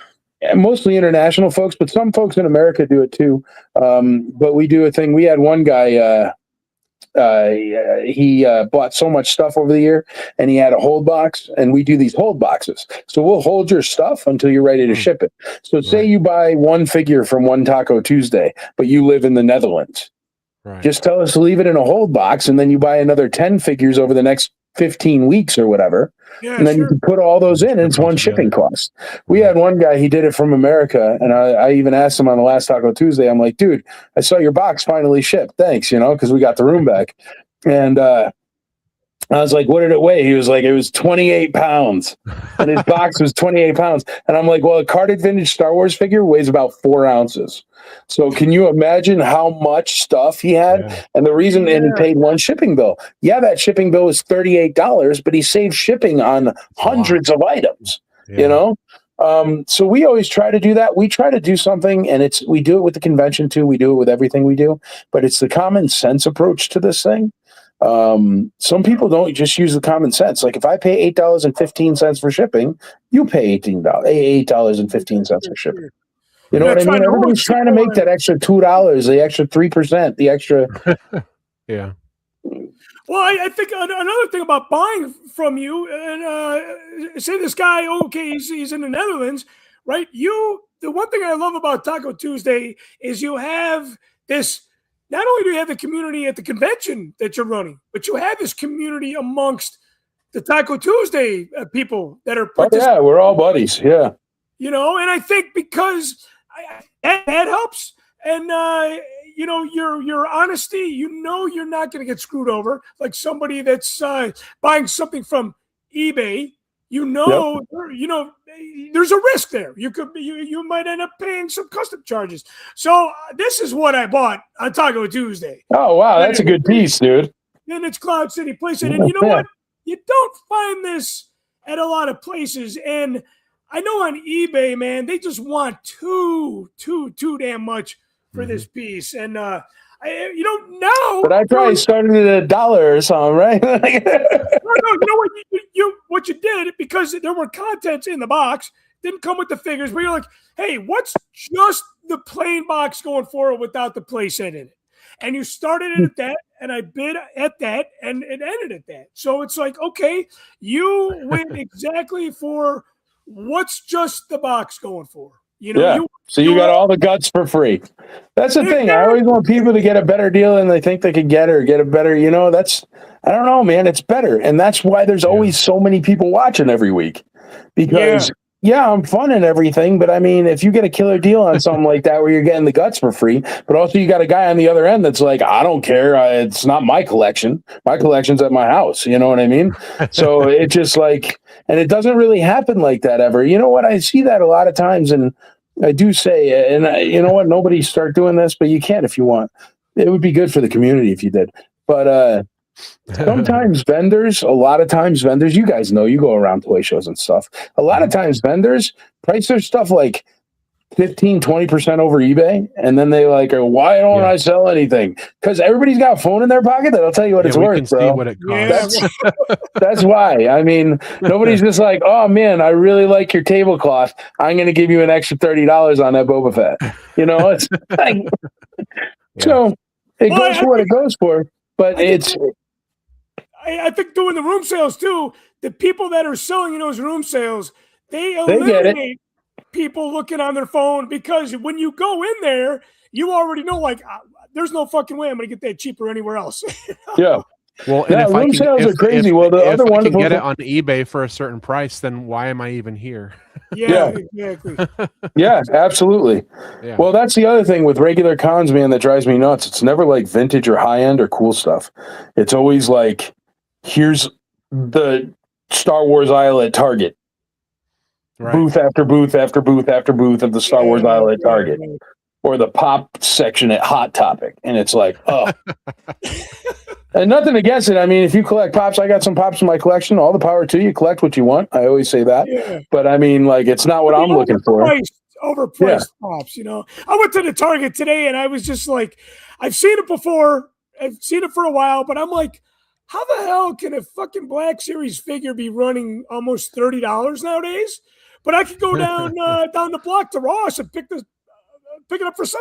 mostly international folks, but some folks in America do it too. But we do a thing. We had one guy, he bought so much stuff over the year, and he had a hold box, and we do these hold boxes. So we'll hold your stuff until you're ready to ship it. So say you buy one figure from One Taco Tuesday, but you live in the Netherlands. Right. Just tell us to leave it in a hold box, and then you buy another 10 figures over the next 15 weeks or whatever. Yeah, and then you can put all those in, and it's one shipping cost. We had one guy, he did it from America, and I even asked him on the last Taco Tuesday, I'm like, dude, I saw your box finally shipped. Thanks, because we got the room back. And I was like, what did it weigh? He was like, it was 28 pounds. And his box was 28 pounds. And I'm like, well, a carded vintage Star Wars figure weighs about 4 ounces. So can you imagine how much stuff he had? Yeah. And the reason, and he paid one shipping bill. Yeah, that shipping bill was $38, but he saved shipping on hundreds of items, So we always try to do that. We try to do something, and we do it with the convention too. We do it with everything we do, but it's the common sense approach to this thing. Some people don't just use the common sense. Like if I pay $8.15 for shipping, you pay $8.15 for shipping. You know what I mean? Everybody's trying to make that extra $2, the extra 3%, the extra. Yeah. Well, I think another thing about buying from you, and say this guy, okay, he's in the Netherlands, right? The one thing I love about Taco Tuesday is you have this. Not only do you have the community at the convention that you're running, but you have this community amongst the Taco Tuesday people that are participating. Oh, yeah, we're all buddies. Yeah. And I think because that helps. And, your honesty, you're not going to get screwed over like somebody that's buying something from eBay. There's a risk there. You might end up paying some custom charges. So this is what I bought on Taco Tuesday. Oh, wow. That's a good piece, dude. And it's Cloud City Place. And you know what? You don't find this at a lot of places. And I know on eBay, man, they just want too damn much for this piece. And now. But I probably started at $1 or something, right? No, you know what? What you did, because there were contents in the box, didn't come with the figures, but you're like, hey, what's just the plain box going forward without the playset in it? And you started it at that, and I bid at that, and it ended at that. So it's like, okay, you went exactly for what's just the box going for. So you got all the guts for free. That's the thing. I always want people to get a better deal than they think they could get, or get a better, I don't know, man. It's better. And that's why there's always so many people watching every week. Because, I'm fun and everything, but I mean, if you get a killer deal on something like that where you're getting the guts for free, but also you got a guy on the other end that's like, I don't care. It's not my collection. My collection's at my house. You know what I mean? So it's just like, and it doesn't really happen like that ever. You know what? I see that a lot of times, and I do say, and you know what? Nobody start doing this, but you can if you want. It would be good for the community if you did. But sometimes a lot of times vendors, you guys know, you go around toy shows and stuff. A lot of times vendors price their stuff like 15-20% over eBay, and then they like, why don't I sell anything? Because everybody's got a phone in their pocket that'll tell you what it's worth, bro. See what it costs. That's why. I mean, nobody's just like, oh man, I really like your tablecloth, I'm going to give you an extra $30 on that Boba Fett. It's like, so it goes for what it goes for. But I think doing the room sales too, the people that are selling in those room sales, they get it. eliminate people looking on their phone, because when you go in there, you already know, like, there's no fucking way I'm going to get that cheaper anywhere else. Yeah. Well, and Yeah, if I room can, sales are crazy. Well, the if other I can wonderful get it thing- on eBay for a certain price, then why am I even here? Yeah, Yeah. exactly. Yeah, absolutely. Yeah. Well, that's the other thing with regular cons, man, that drives me nuts. It's never like vintage or high end or cool stuff. It's always like, here's the Star Wars aisle at Target, Right. booth after booth after booth after booth of the Star Wars aisle at Target, Right. or the pop section at Hot Topic, and it's like, oh. And nothing against it. I mean, if you collect pops, I got some pops in my collection. All the power to you. Collect what you want. I always say that. Yeah. But I mean, like, it's not what I'm looking for. Overpriced pops, you know. I went to the Target today and I was just like, I've seen it before. I've seen it for a while, but I'm like, how the hell can a fucking Black Series figure be running almost $30 nowadays? But I could go down down the block to Ross and pick it up for $7,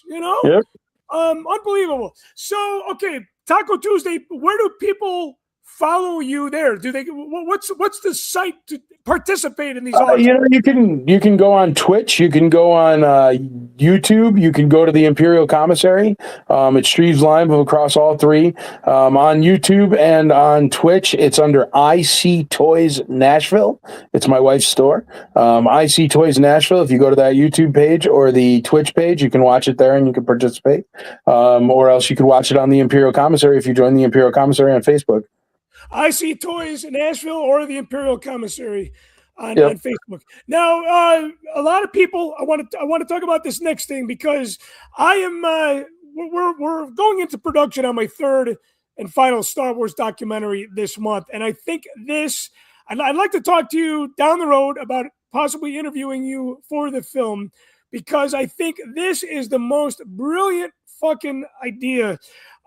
you know? Yep. Unbelievable. So, okay, Taco Tuesday, where do people follow you there? Do they what's the site to participate in these auctions? You know, you can go on Twitch, you can go on YouTube, you can go to the Imperial Commissary. It streams live across all three. On YouTube and on Twitch, it's under Iccc Toys Nashville. It's my wife's store. Iccc Toys Nashville. If you go to that YouTube page or the Twitch page, you can watch it there and you can participate. Or else you could watch it on the Imperial Commissary if you join the Imperial Commissary on Facebook. Iccc Toys in Nashville or the Imperial Commissary on Facebook. Now, a lot of people. I want to talk about this next thing because I am. We're going into production on my third and final Star Wars documentary this month, and I think this. I'd like to talk to you down the road about possibly interviewing you for the film because I think this is the most brilliant fucking idea.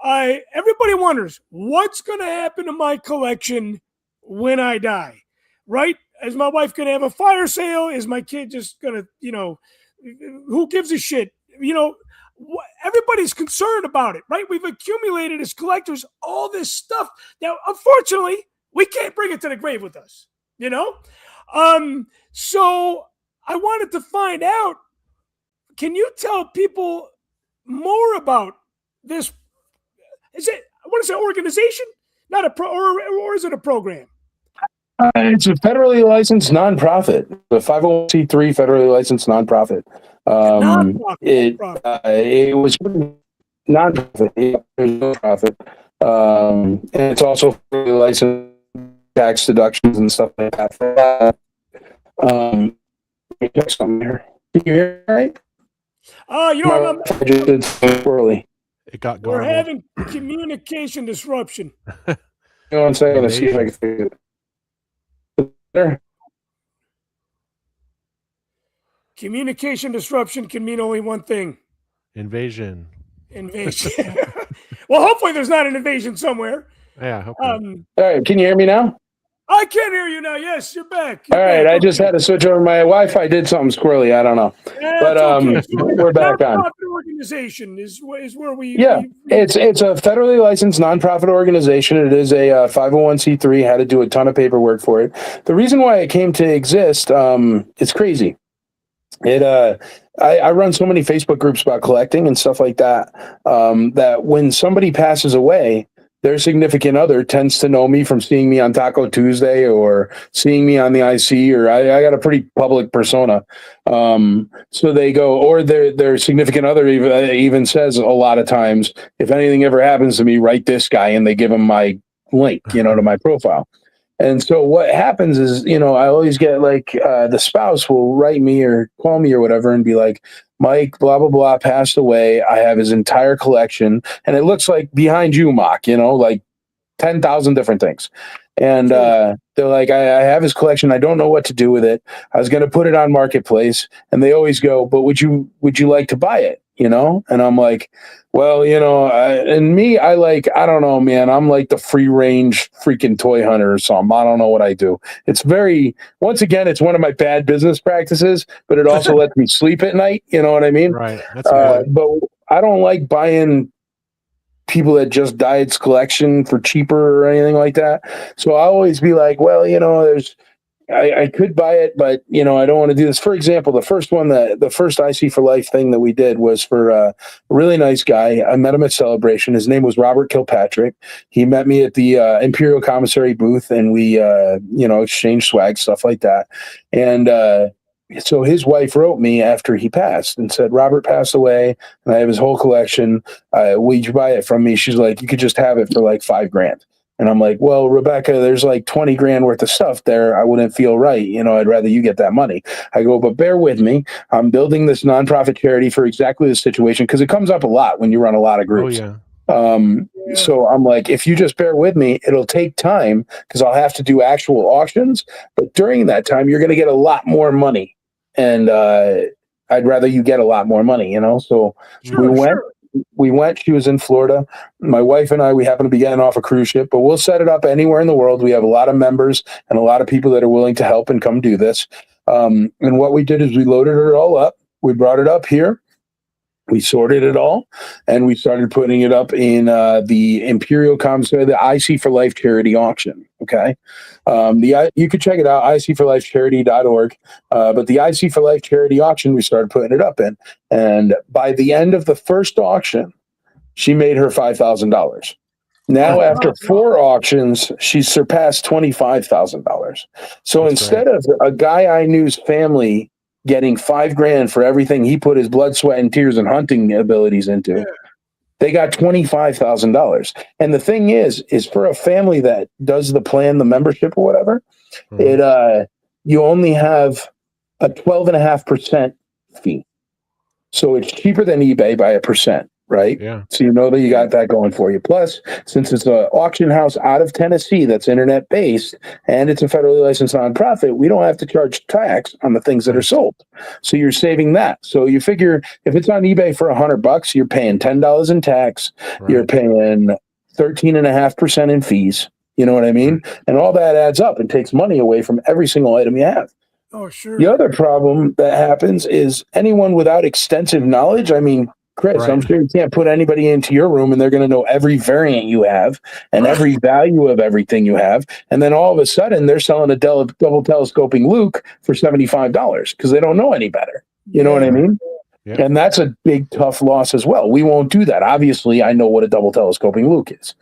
Everybody wonders what's going to happen to my collection when I die, right? Is my wife going to have a fire sale? Is my kid just going to, you know, who gives a shit? You know, everybody's concerned about it, right? We've accumulated as collectors all this stuff. Now, unfortunately, we can't bring it to the grave with us, you know? So I wanted to find out, can you tell people more about this? Is it, I want to say organization, not a or is it a program? It's a federally licensed nonprofit, a 501c3 federally licensed nonprofit. It was nonprofit. There's no profit, and it's also federally licensed, tax deductions and stuff like that. Let me check something here. Can you hear me right? You know, I just did squirrely. It got we're garbled. having communication disruption. Hang on a second to see if I can figure it. There. Communication disruption can mean only one thing: Invasion. invasion. Well, hopefully there's not an invasion somewhere. Yeah. I hope not. All right, can you hear me now? I can hear you now. Yes, you're back. All right, I just had to switch over. My Wi-Fi did something squirrely. I don't know, but we're back on. Nonprofit organization is where we. Yeah, it's a federally licensed nonprofit organization. It is a 501c3. Had to do a ton of paperwork for it. The reason why it came to exist, it's crazy. I run so many Facebook groups about collecting and stuff like that. That when somebody passes away, their significant other tends to know me from seeing me on Taco Tuesday or seeing me on the IC, or I got a pretty public persona. So they go, or their significant other even says a lot of times, if anything ever happens to me, write this guy, and they give him my link, to my profile. And so what happens is, I always get like the spouse will write me or call me or whatever and be like, Mike, blah, blah, blah, passed away. I have his entire collection. And it looks like behind you, Mock, like 10,000 different things. And they're like, I have his collection. I don't know what to do with it. I was going to put it on Marketplace. And they always go, but would you like to buy it? And I'm like, well, and me, I don't know, man. I'm like the free range freaking toy hunter or something. I don't know what I do. It's once again, it's one of my bad business practices, but it also lets me sleep at night. You know what I mean? Right. That's good. But I don't like buying people that just Diet's collection for cheaper or anything like that. So I always be like, well, there's I could buy it, but I don't want to do this. For example, the first IC for Life thing that we did was for a really nice guy. I met him at Celebration. His name was Robert Kilpatrick. He met me at the Imperial Commissary booth, and we exchanged swag, stuff like that. And so his wife wrote me after he passed and said, Robert passed away, and I have his whole collection. Would you buy it from me? She's like, you could just have it for like $5,000. And I'm like, well, Rebecca, there's like 20 grand worth of stuff there. I wouldn't feel right. I'd rather you get that money. I go, but bear with me. I'm building this nonprofit charity for exactly this situation, because it comes up a lot when you run a lot of groups. Oh, yeah. So I'm like, if you just bear with me, it'll take time because I'll have to do actual auctions. But during that time, you're going to get a lot more money. And I'd rather you get a lot more money, So we went. She was in Florida. My wife and I, we happen to be getting off a cruise ship, but we'll set it up anywhere in the world. We have a lot of members and a lot of people that are willing to help and come do this. And what we did is we loaded it all up. We brought it up here. We sorted it all, and we started putting it up in the Imperial Commissary, the IC for Life charity auction. Okay. You could check it out, icforlifecharity.org. But the IC for Life charity auction, we started putting it up in. And by the end of the first auction, she made her $5,000. Now, after 4 auctions, she's surpassed $25,000. So That's instead of a guy I knew's family getting $5,000 for everything he put his blood, sweat, and tears and hunting abilities into, they got $25,000. And the thing is for a family that does the plan, the membership or whatever, you only have a 12.5% fee. So it's cheaper than eBay by 1%. Right? Yeah. So that you got that going for you. Plus, since it's an auction house out of Tennessee that's internet based and it's a federally licensed nonprofit, we don't have to charge tax on the things that are sold. So you're saving that. So you figure if it's on eBay for $100, you're paying $10 in tax. Right. You're paying 13.5% in fees. You know what I mean? Right. And all that adds up and takes money away from every single item you have. Oh, sure. The other problem that happens is anyone without extensive knowledge, Chris, right. I'm sure you can't put anybody into your room and they're going to know every variant you have and every value of everything you have. And then all of a sudden they're selling a double telescoping Luke for $75 because they don't know any better. You know what I mean? Yeah. And that's a big, tough loss as well. We won't do that. Obviously, I know what a double telescoping Luke is.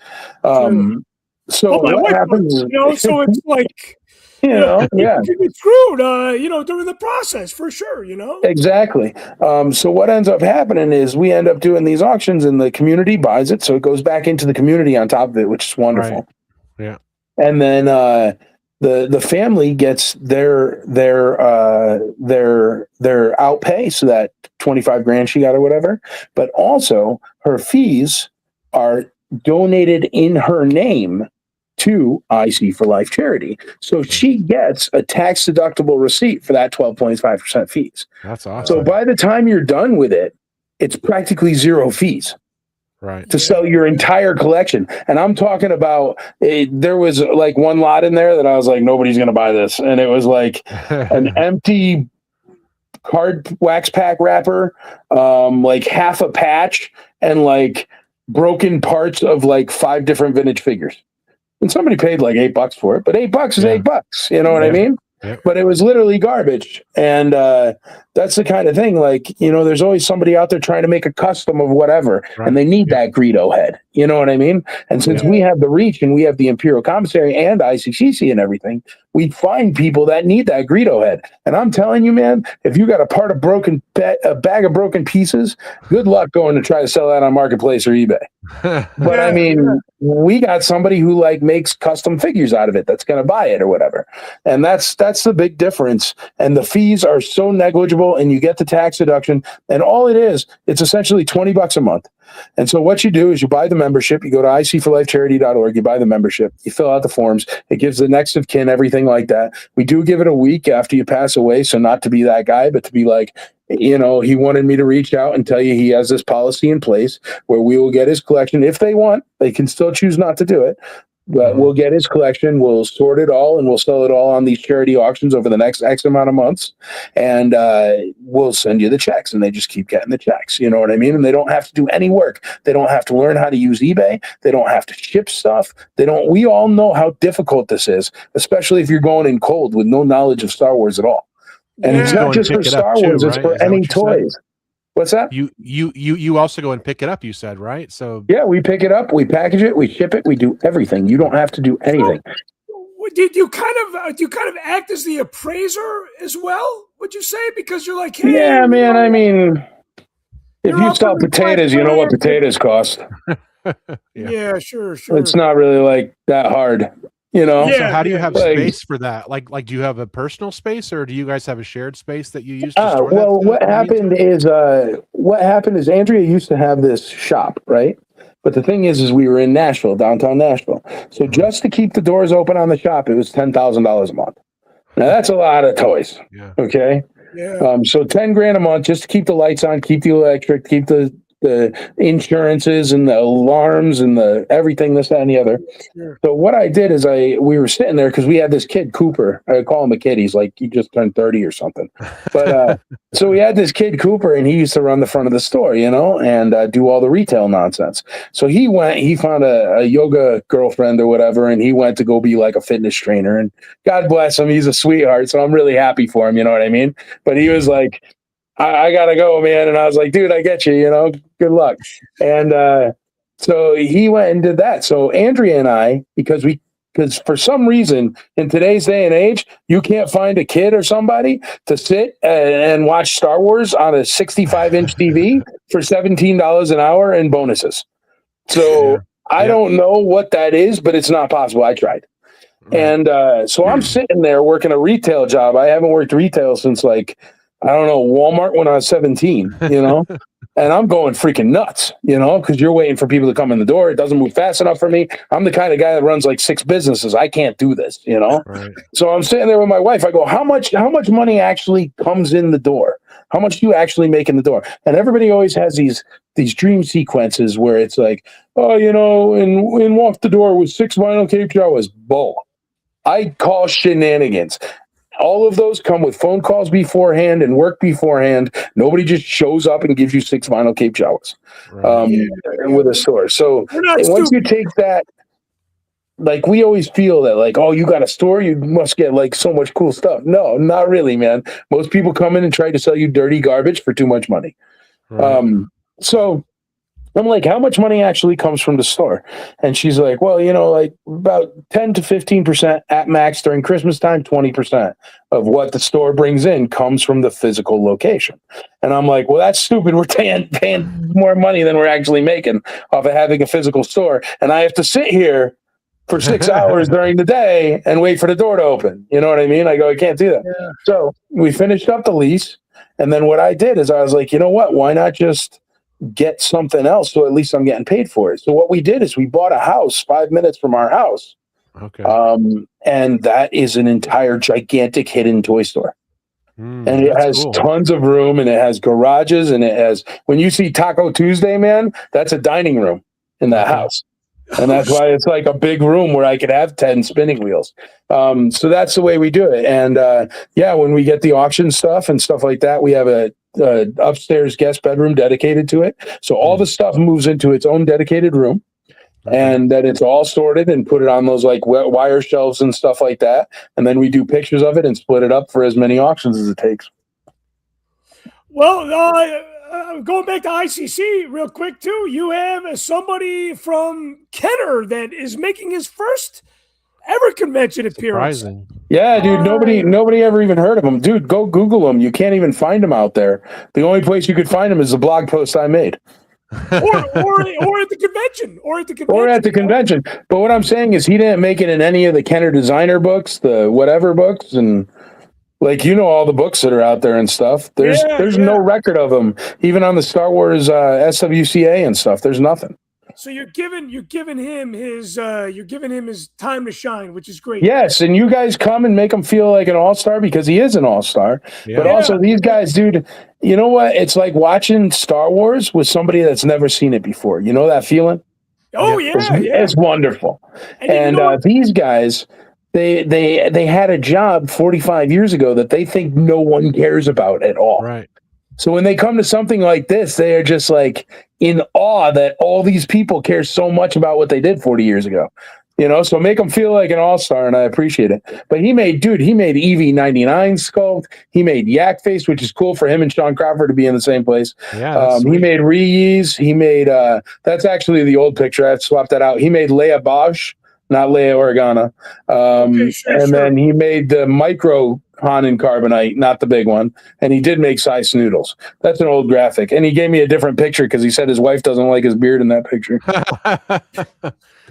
So what happens? So it's like... yeah, you get screwed, during the process for sure, Exactly. So what ends up happening is we end up doing these auctions and the community buys it. So it goes back into the community on top of it, which is wonderful. Right. Yeah. And then the family gets their outpay, so that $25,000 she got or whatever, but also her fees are donated in her name to IC for Life charity. So she gets a tax deductible receipt for that 12.5% fees. That's awesome. So by the time you're done with it, it's practically zero fees. Right. To sell your entire collection. And I'm talking about, there was like one lot in there that I was like, nobody's going to buy this. And it was like an empty card wax pack wrapper, like half a patch, and like broken parts of like 5 different vintage figures. And somebody paid like $8 for it, but $8 is $8. You know what I mean? Yep. But it was literally garbage. And that's the kind of thing, like, there's always somebody out there trying to make a custom of whatever, and they need that Greedo head. You know what I mean? And since we have the reach and we have the Imperial Commissary and Iccc and everything, we find people that need that Greedo head. And I'm telling you, man, if you got a bag of broken pieces, good luck going to try to sell that on Marketplace or eBay. But we got somebody who like makes custom figures out of it that's going to buy it or whatever. And that's the big difference. And the fees are so negligible, and you get the tax deduction, and all it's essentially $20 a month. And so what you do is you buy the membership, you go to icforlifecharity.org, you buy the membership, you fill out the forms, it gives the next of kin, everything like that. We do give it a week after you pass away. So not to be that guy, but to be like, he wanted me to reach out and tell you he has this policy in place where we will get his collection. If they want, they can still choose not to do it. But we'll get his collection, we'll sort it all, and we'll sell it all on these charity auctions over the next X amount of months. And we'll send you the checks, and they just keep getting the checks. You know what I mean? And they don't have to do any work. They don't have to learn how to use eBay. They don't have to ship stuff. We all know how difficult this is, especially if you're going in cold with no knowledge of Star Wars at all. And it's not just for Star Wars, it's for any toys. What's that? You also go and pick it up, you said, right? So yeah, we pick it up, we package it, we ship it, we do everything. You don't have to do anything. Do you kind of act as the appraiser as well? Would you say, because you're like, hey, yeah, man. I mean, if you sell potatoes, you know what potatoes cost. Yeah, sure. It's not really like that hard. You know, so how do you have space for that? Like, do you have a personal space, or do you guys have a shared space that you use to store well, what happened is Andrea used to have this shop, right? But the thing is we were in Nashville, downtown Nashville. So just to keep the doors open on the shop, it was $10,000 a month. Now that's a lot of toys. Yeah. Okay. Yeah. So $10,000 a month just to keep the lights on, keep the electric, keep the insurances and the alarms and the everything, this, that, and the other. Sure. So what I did is we were sitting there because we had this kid, Cooper. I call him a kid. He's like, he just turned 30 or something. But so we had this kid, Cooper, and he used to run the front of the store, you know, and do all the retail nonsense. So he found a yoga girlfriend or whatever, and he went to go be like a fitness trainer. And God bless him. He's a sweetheart. So I'm really happy for him. You know what I mean? But he was like, I gotta go, man. And I was like, dude, I get you, you know, good luck. And so he went and did that. So Andrea and I, because for some reason in today's day and age, you can't find a kid or somebody to sit and watch Star Wars on a 65-inch TV for $17 an hour and bonuses. So I don't know what that is, but it's not possible. I tried. Right. And so I'm sitting there working a retail job. I haven't worked retail since Walmart when I was 17, you know, and I'm going freaking nuts, you know, because you're waiting for people to come in the door. It doesn't move fast enough for me. I'm the kind of guy that runs like 6 businesses. I can't do this, you know. Right. So I'm sitting there with my wife. I go, how much money actually comes in the door? How much do you actually make in the door? And everybody always has these dream sequences where it's like, oh, you know, and walk the door with 6 vinyl cape jawas. Bull. I call shenanigans. All of those come with phone calls beforehand and work beforehand. Nobody just shows up and gives you 6 vinyl cape jawas with a store. So once you take that, like we always feel that like, oh, you got a store, you must get like so much cool stuff. No, not really, man. Most people come in and try to sell you dirty garbage for too much money. Right. So I'm like, how much money actually comes from the store? And she's like, well, you know, like about 10 to 15% at max during Christmas time, 20% of what the store brings in comes from the physical location. And I'm like, well, that's stupid. We're paying more money than we're actually making off of having a physical store. And I have to sit here for 6 hours during the day and wait for the door to open. You know what I mean? I go, I can't do that. Yeah. So we finished up the lease. And then what I did is I was like, you know what? Why not just get something else, so at least I'm getting paid for it. So what we did is we bought a house 5 minutes from our house. Okay. And that is an entire gigantic hidden toy store. And it has tons of room, and it has garages, and it has, when you see Taco Tuesday, man, that's a dining room in that house. And that's why it's like a big room where I could have 10 spinning wheels. So that's the way we do it. And when we get the auction stuff and stuff like that, we have a upstairs guest bedroom dedicated to it. So all the stuff moves into its own dedicated room, and then it's all sorted and put it on those like wire shelves and stuff like that. And then we do pictures of it and split it up for as many auctions as it takes. Well, going back to ICC real quick too, you have somebody from Kenner that is making his first ever convention appearance. Surprising. Yeah, dude. Nobody ever even heard of him. Dude, go Google him. You can't even find him out there. The only place you could find him is the blog post I made. or at the convention. But what I'm saying is he didn't make it in any of the Kenner designer books, the whatever books, and like, you know, all the books that are out there and stuff. There's no record of him, even on the Star Wars SWCA and stuff. There's nothing. So you're giving him his time to shine, which is great. Yes, and you guys come and make him feel like an all-star, because he is an all-star. Yeah. But also these guys, dude, you know what? It's like watching Star Wars with somebody that's never seen it before. You know that feeling? Oh Yep. yeah. It's wonderful. And And you know what? these guys, they had a job 45 years ago that they think no one cares about at all. Right. So when they come to something like this, they are just like in awe that all these people care so much about what they did 40 years ago. So make them feel like an all-star, and I appreciate it. But he made EV99 sculpt. He made Yak Face, which is cool for him and Sean Crawford to be in the same place. Yeah. That's He sweet. made Ree's. He made, that's actually the old picture. I have to swap that out. He made Leia Bosch, not Leia Organa. Okay, sure. Then he made the micro Hanan Carbonite, not the big one. And he did make size noodles. That's an old graphic. And he gave me a different picture because he said his wife doesn't like his beard in that picture.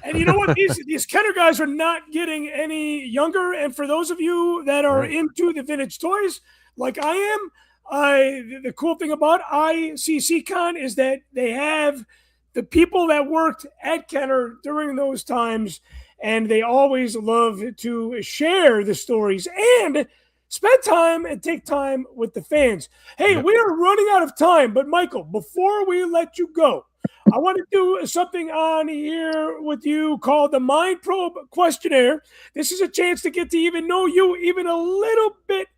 And you know what? These Kenner guys are not getting any younger. And for those of you that are into the vintage toys, like I am, the cool thing about Iccc Con is that they have the people that worked at Kenner during those times, and they always love to share the stories and spend time and take time with the fans. Hey, we are running out of time, but Michael, before we let you go, I want to do something on here with you called the Mind Probe Questionnaire. This is a chance to get to even know you even a little bit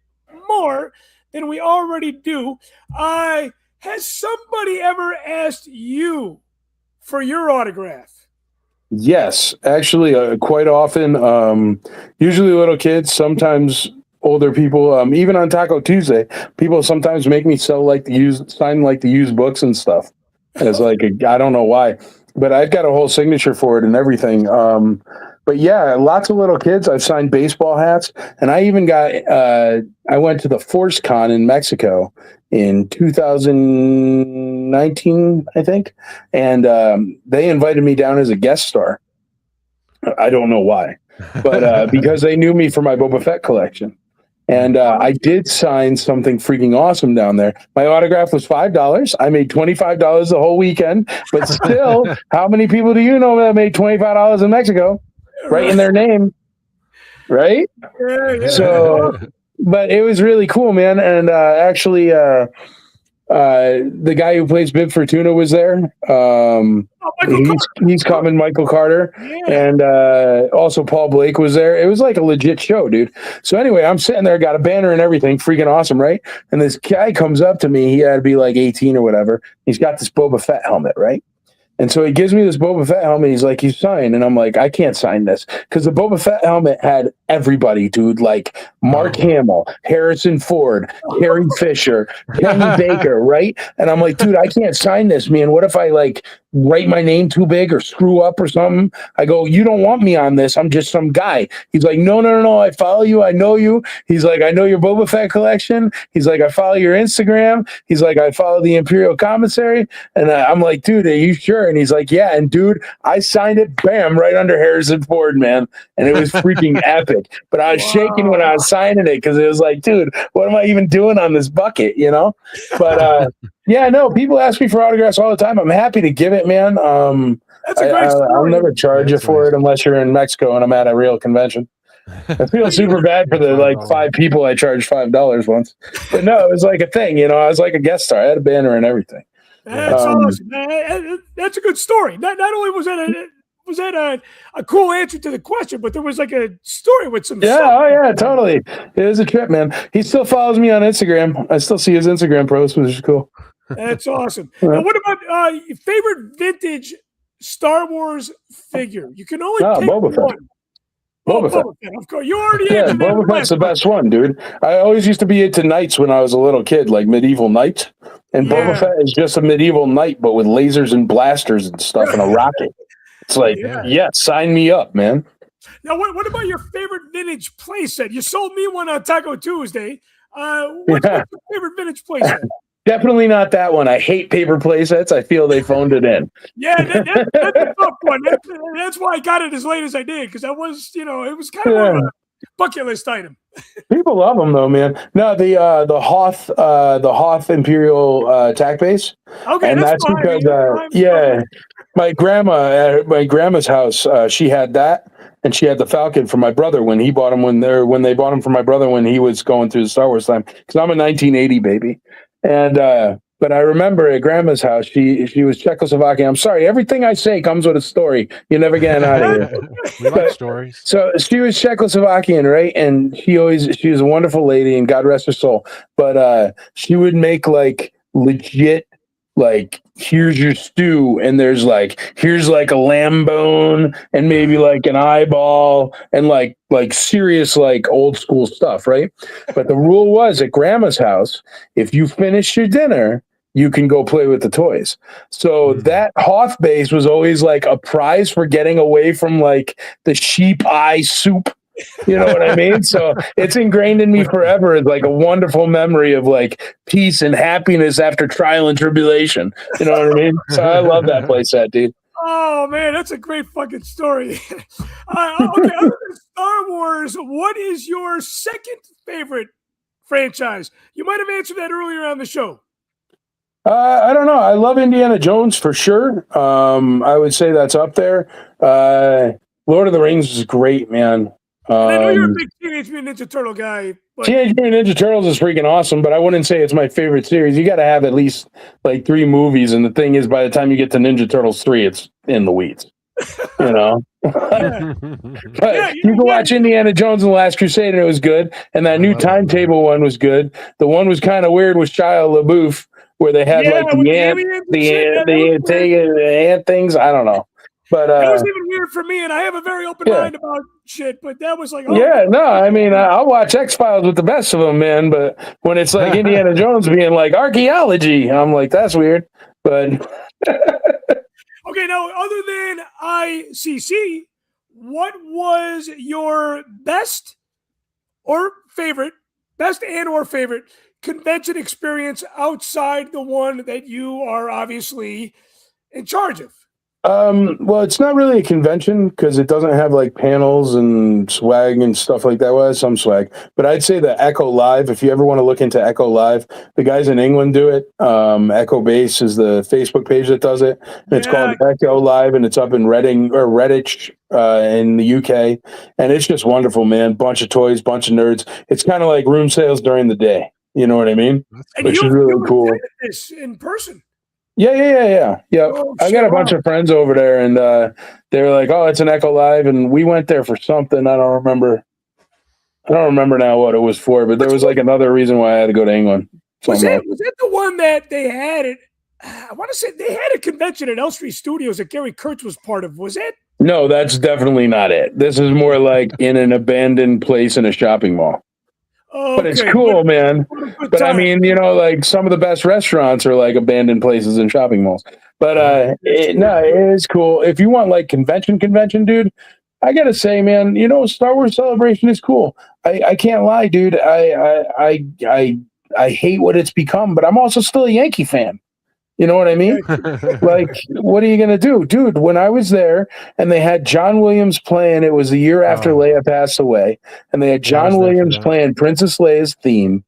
more than we already do. Has somebody ever asked you for your autograph? Yes, actually, quite often. Usually little kids, sometimes older people. Even on Taco Tuesday, people sometimes make me sign the used books and stuff. It's like I don't know why, but I've got a whole signature for it and everything. But yeah, lots of little kids. I've signed baseball hats, and I even got. I went to the Force Con in Mexico in 2019, I think, and they invited me down as a guest star. I don't know why, but because they knew me for my Boba Fett collection. And I did sign something freaking awesome down there. My autograph was $5. I made $25 the whole weekend. But still, how many people do you know that made $25 in Mexico? Right in their name. Right? Yeah. So, but it was really cool, man. And actually, the guy who plays Bib Fortuna was there. He's coming, Michael Carter. Yeah. And also Paul Blake was there. It was like a legit show, dude. So anyway, I'm sitting there, got a banner and everything, freaking awesome, right? And this guy comes up to me. He had to be like 18 or whatever. He's got this Boba Fett helmet, right? And so he gives me this Boba Fett helmet. He's like, you sign. And I'm like, I can't sign this. Because the Boba Fett helmet had everybody, dude. Like Mark Hamill, Harrison Ford, Carrie Fisher, Kenny Baker, right? And I'm like, dude, I can't sign this, man. What if I like write my name too big or screw up or something? I go, you don't want me on this. I'm just some guy. He's like, no. I follow you. I know you. He's like, I know your Boba Fett collection. He's like, I follow your Instagram. He's like, I follow the Imperial Commissary. And I'm like, dude, are you sure? And he's like, yeah. And dude, I signed it, bam, right under Harrison Ford, man. And it was freaking epic. But I was shaking when I was signing it because it was like, dude, what am I even doing on this bucket, But yeah, no, people ask me for autographs all the time. I'm happy to give it, man. That's a great story. I'll never charge you for it unless you're in Mexico and I'm at a real convention. I feel super bad for the like 5 people I charged $5 once. But no, it was like a thing, I was like a guest star. I had a banner and everything. That's awesome. That's a good story. Not only was that a cool answer to the question, but there was like a story with some. Yeah, totally. It was a trip, man. He still follows me on Instagram. I still see his Instagram posts, which is cool. That's awesome. Now, what about your favorite vintage Star Wars figure? You can only pick Boba Fett. one. Boba Fett. Of course, you already Yeah, answered that Boba Fett's the best one, dude. I always used to be into knights when I was a little kid, like medieval knights. And Boba Fett is just a medieval knight, but with lasers and blasters and stuff and a rocket. It's like, sign me up, man. Now, what about your favorite vintage playset? You sold me one on Taco Tuesday. What's your favorite vintage playset? Definitely not that one. I hate paper playsets. I feel they phoned it in. Yeah, that's a tough one. That's why I got it as late as I did, because I was, it was kind of a bucket list item. People love them though, man. No, the Hoth Imperial tack base. Okay, and that's fine. because my grandma at my grandma's house, she had that, and she had the Falcon for my brother when he bought him when they bought him for my brother when he was going through the Star Wars time. Because I'm a 1980 baby, and But I remember at Grandma's house, she was Czechoslovakian. I'm sorry, everything I say comes with a story. You're never getting out of here. We like stories. So she was Czechoslovakian, right? And she was a wonderful lady, and God rest her soul. But she would make like legit, like, here's your stew, and here's like a lamb bone and maybe like an eyeball and like serious, like old school stuff, right? But the rule was at Grandma's house, if you finish your dinner, you can go play with the toys. So that Hoth base was always like a prize for getting away from like the sheep eye soup. You know what I mean? So it's ingrained in me forever. It's like a wonderful memory of like peace and happiness after trial and tribulation. You know what I mean? So I love that playset, dude. Oh man, that's a great fucking story. Okay, other than Star Wars, what is your second favorite franchise? You might have answered that earlier on the show. I don't know. I love Indiana Jones for sure. I would say that's up there. Lord of the Rings is great, man. And I know you're a big Teenage Mutant Ninja Turtle guy. But... Teenage Mutant Ninja Turtles is freaking awesome, but I wouldn't say it's my favorite series. You got to have at least like 3 movies, and the thing is, by the time you get to Ninja Turtles 3, it's in the weeds. You know. But you can watch Indiana Jones and the Last Crusade, and it was good. And that new Timetable one was good. The one was kind of weird with Shia LaBeouf, where they had like the ant things. I don't know. But that was even weird for me, and I have a very open mind about shit. But that was like, I mean, I'll watch X-Files with the best of them, man. But when it's like Indiana Jones being like archaeology, I'm like, that's weird. But okay, now other than ICC, what was your best and or favorite convention experience outside the one that you are obviously in charge of? Well, it's not really a convention because it doesn't have like panels and swag and stuff like that. Well, it has some swag, but I'd say the Echo Live. If you ever want to look into Echo Live, the guys in England do it. Echo Base is the Facebook page that does it. And it's called Echo Live, and it's up in Reading or Redditch in the UK, and it's just wonderful, man. Bunch of toys, bunch of nerds. It's kind of like room sales during the day. You know what I mean? And which is really cool. This in person. Yeah. Oh, I got a bunch of friends over there, and they were like, "Oh, it's an Echo Live," and we went there for something. I don't remember now what it was for, but there was like another reason why I had to go to England. Was that the one that they had it? I want to say they had a convention at Elstree Studios that Gary Kurtz was part of. Was it? No, that's definitely not it. This is more like in an abandoned place in a shopping mall. Oh, but it's cool, man. But I mean, you know, like some of the best restaurants are like abandoned places in shopping malls. But it is cool. If you want like convention, dude, I gotta say, man, you know, Star Wars Celebration is cool. I can't lie, dude. I hate what it's become, but I'm also still a Yankee fan. You know what I mean? Like, what are you going to do? Dude, when I was there and they had John Williams playing, it was the year after Leia passed away, and they had John Williams playing Princess Leia's theme,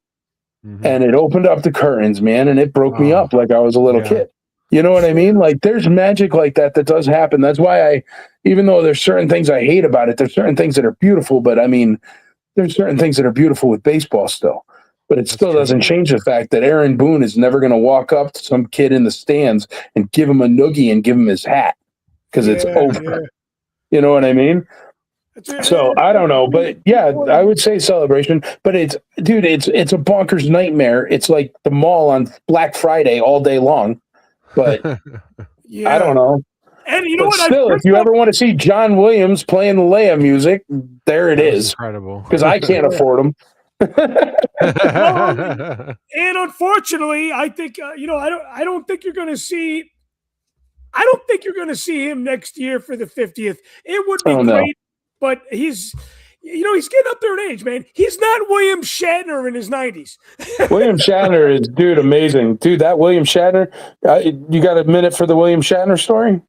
and it opened up the curtains, man, and it broke me up like I was a little kid. You know what I mean? Like, there's magic like that does happen. That's why even though there's certain things I hate about it, there's certain things that are beautiful, but I mean, there's certain things that are beautiful with baseball still. But it still doesn't change the fact that Aaron Boone is never going to walk up to some kid in the stands and give him a noogie and give him his hat because it's over. Yeah. You know what I mean? So I don't know, but yeah, I would say Celebration. But it's a bonkers nightmare. It's like the mall on Black Friday all day long. But I don't know. And you know what? Still, if you ever want to see John Williams playing the Leia music, there it is. Incredible. Because I can't afford them. And unfortunately, I think I don't think you're going to see. I don't think you're going to see him next year for the 50th. It would be great, but he's getting up there in age, man. He's not William Shatner in his 90s. William Shatner is, dude, amazing, dude. That William Shatner. You got a minute for the William Shatner story?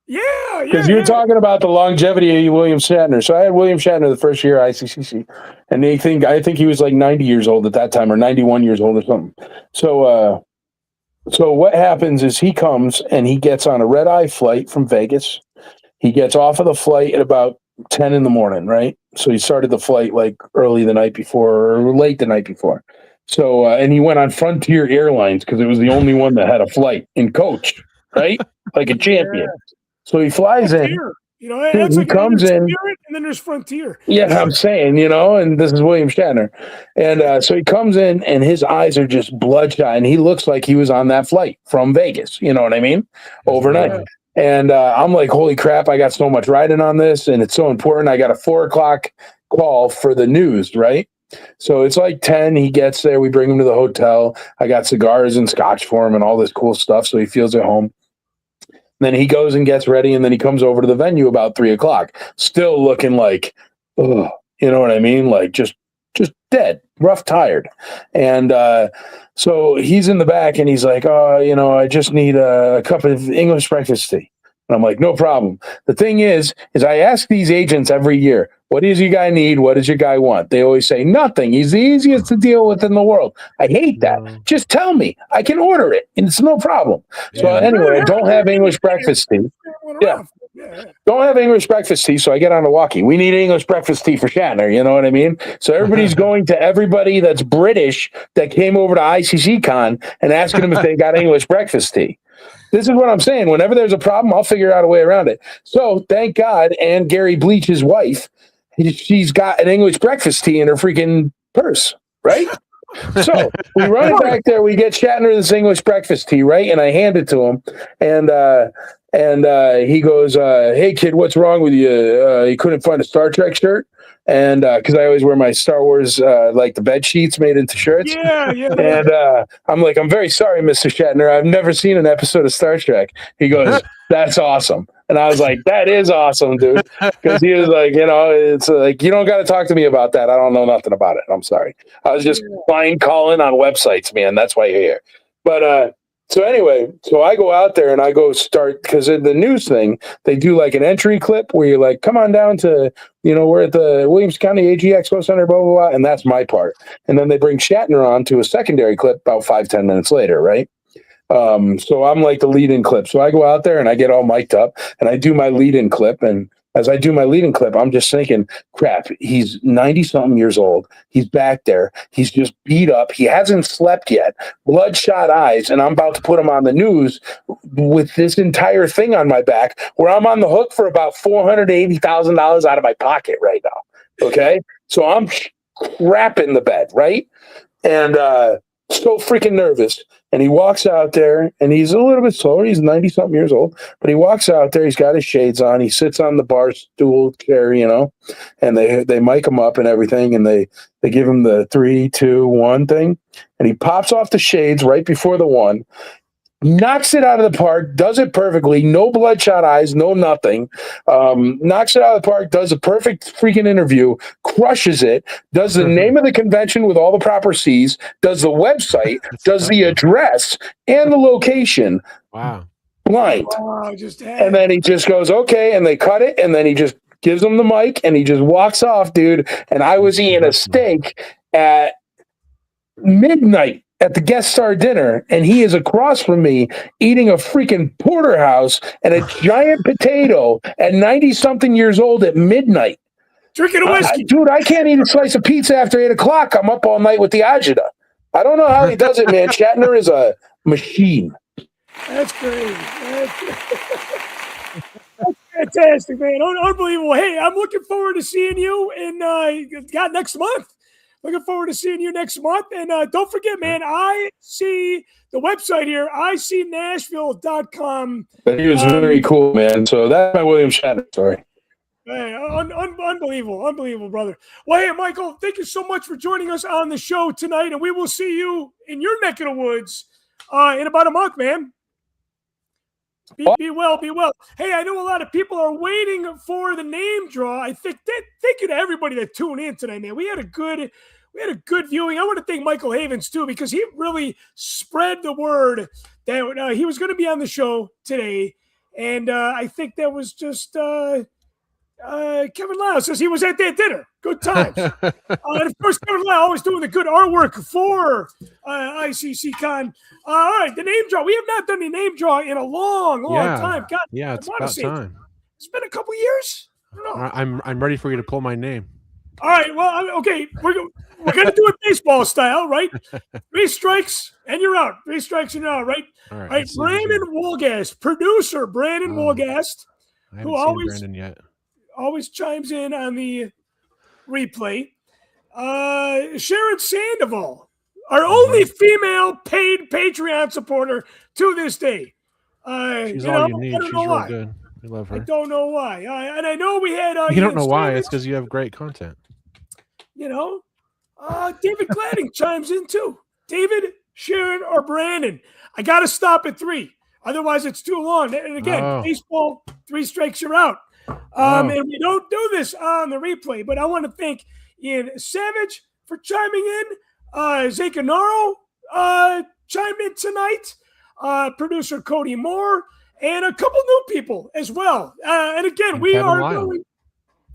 Yeah. Because you're talking about the longevity of William Shatner. So I had William Shatner the first year at Iccc, and I think he was like 90 years old at that time, or 91 years old or something. So what happens is he comes and he gets on a red-eye flight from Vegas. He gets off of the flight at about 10 in the morning, right? So he started the flight like early the night before or late the night before. So, and he went on Frontier Airlines because it was the only one that had a flight in coach, right? Like a champion. So he flies in. Frontier. You know, Dude, that's he like comes there's in. Spirit and then there's Frontier. Yeah, I'm saying, and this is William Shatner. And so he comes in and his eyes are just bloodshot and he looks like he was on that flight from Vegas. You know what I mean? Overnight. Yeah. And I'm like, holy crap, I got so much riding on this and it's so important. I got a 4:00 call for the news, right? So it's like 10. He gets there. We bring him to the hotel. I got cigars and scotch for him and all this cool stuff. So he feels at home. Then he goes and gets ready, and then he comes over to the venue about 3:00, still looking like, ugh, you know what I mean? Like just dead, rough, tired. And so he's in the back, and he's like, I just need a cup of English breakfast tea. And I'm like, no problem. The thing is I ask these agents every year, what does your guy need? What does your guy want? They always say nothing. He's the easiest to deal with in the world. I hate that. Just tell me. I can order it. And it's no problem. So anyway, I don't have English breakfast tea. Yeah. Don't have English breakfast tea. So I get on the walkie. We need English breakfast tea for Shatner. You know what I mean? So everybody's going to everybody that's British that came over to Iccc Con and asking them if they got English breakfast tea. This is what I'm saying. Whenever there's a problem, I'll figure out a way around it. So thank God, and Gary Bleach's wife, she's got an English breakfast tea in her freaking purse, right? So we run it back there. We get Shatner this English breakfast tea, right? And I hand it to him, and he goes, "Hey kid, what's wrong with you? You couldn't find a Star Trek shirt?" And because I always wear my Star Wars, like the bed sheets made into shirts. Yeah. And I'm like, I'm very sorry, Mr. Shatner. I've never seen an episode of Star Trek. He goes, that's awesome. And I was like, that is awesome, dude. Because he was like, it's like, you don't got to talk to me about that. I don't know nothing about it. I'm sorry. I was just fine calling on websites, man. That's why you're here. But so anyway, so I go out there and I go start, because in the news thing, they do like an entry clip where you're like, come on down to, we're at the Williams County AG Expo Center, blah, blah, blah. And that's my part. And then they bring Shatner on to a secondary clip about 5-10 minutes later, right? So I'm like the lead-in clip. So I go out there and I get all mic'd up and I do my lead-in clip. And as I do my lead-in clip, I'm just thinking, crap, he's 90-something years old. He's back there. He's just beat up. He hasn't slept yet. Bloodshot eyes. And I'm about to put him on the news with this entire thing on my back where I'm on the hook for about $480,000 out of my pocket right now. Okay? So I'm crapping the bed, right? And so freaking nervous. And he walks out there, and he's a little bit slower. He's 90-something years old. But he walks out there. He's got his shades on. He sits on the bar stool chair, and they mic him up and everything, and they give him the 3, 2, 1 thing. And he pops off the shades right before the 1, knocks it out of the park, does it perfectly, no bloodshot eyes, no nothing, knocks it out of the park, does a perfect freaking interview, crushes it, does the name of the convention with all the proper C's, does the website, does the address and the location. Wow. Blind. Wow, and then he just goes, okay, and they cut it, and then he just gives them the mic, and he just walks off, dude. And I was eating a steak at midnight at the guest star dinner, and he is across from me eating a freaking porterhouse and a giant potato at 90-something years old at midnight. Drinking a whiskey. Dude, I can't eat a slice of pizza after 8 o'clock. I'm up all night with the agita. I don't know how he does it, man. Shatner is a machine. That's great. That's fantastic, man. Unbelievable. Hey, I'm looking forward to seeing you in next month. Looking forward to seeing you next month. And don't forget, man, I see the website here, icnashville.com. But he was very cool, man. So that's my William Shatner story. Hey, unbelievable, brother. Well, hey, Michael, thank you so much for joining us on the show tonight. And we will see you in your neck of the woods in about a month, man. Be well. Hey, I know a lot of people are waiting for the name draw. I think thank you to everybody that tuned in tonight, man. We had a good viewing. I want to thank Michael Havens too, because he really spread the word that he was going to be on the show today, and I think that was just Kevin Lau says he was at that dinner. Good times. And of course, Kevin Lau always doing the good artwork for Iccc Con. All right, the name draw. We have not done the name draw in a long time. God, yeah, it's about time. It's been a couple years. I don't know. I'm ready for you to pull my name. All right. Well, okay. we're going to do it baseball style, right? 3 strikes and you're out. 3 strikes and you're out, right? All right. All right, let's see who's Brandon in. Wolgast, producer Brandon Wolgast, I haven't who seen always Brandon yet. always chimes in on the replay. Sharon Sandoval, our only female paid Patreon supporter to this day. She's you all know, you I need. don't She's know real why. good. We love I her. don't know why. And I know we had You don't Ian know why? Savage, It's because you have great content. you know. David Gladding chimes in too. David, Sharon, or Brandon. I got to stop at 3. Otherwise, it's too long. And again, baseball, 3 strikes, you're out. And we don't do this on the replay, but I want to thank Ian Savage for chiming in. Zakanaro chimed in tonight. Producer Cody Moore and a couple new people as well. And again, And we Kevin are Lyle. going.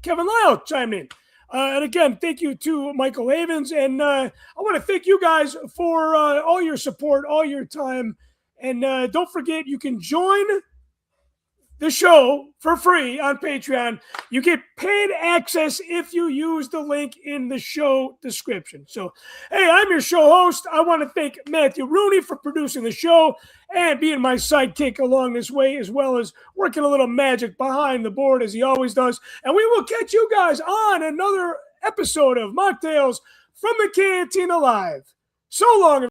Kevin Lyle chimed in. And again, thank you to Michael Havens. And I want to thank you guys for all your support, all your time. And don't forget, you can join the show for free on Patreon. You get paid access if you use the link in the show description. So, hey, I'm your show host. I want to thank Matthew Rooney for producing the show and being my sidekick along this way, as well as working a little magic behind the board as he always does. And we will catch you guys on another episode of Mocktails from the Cantina Live. So long,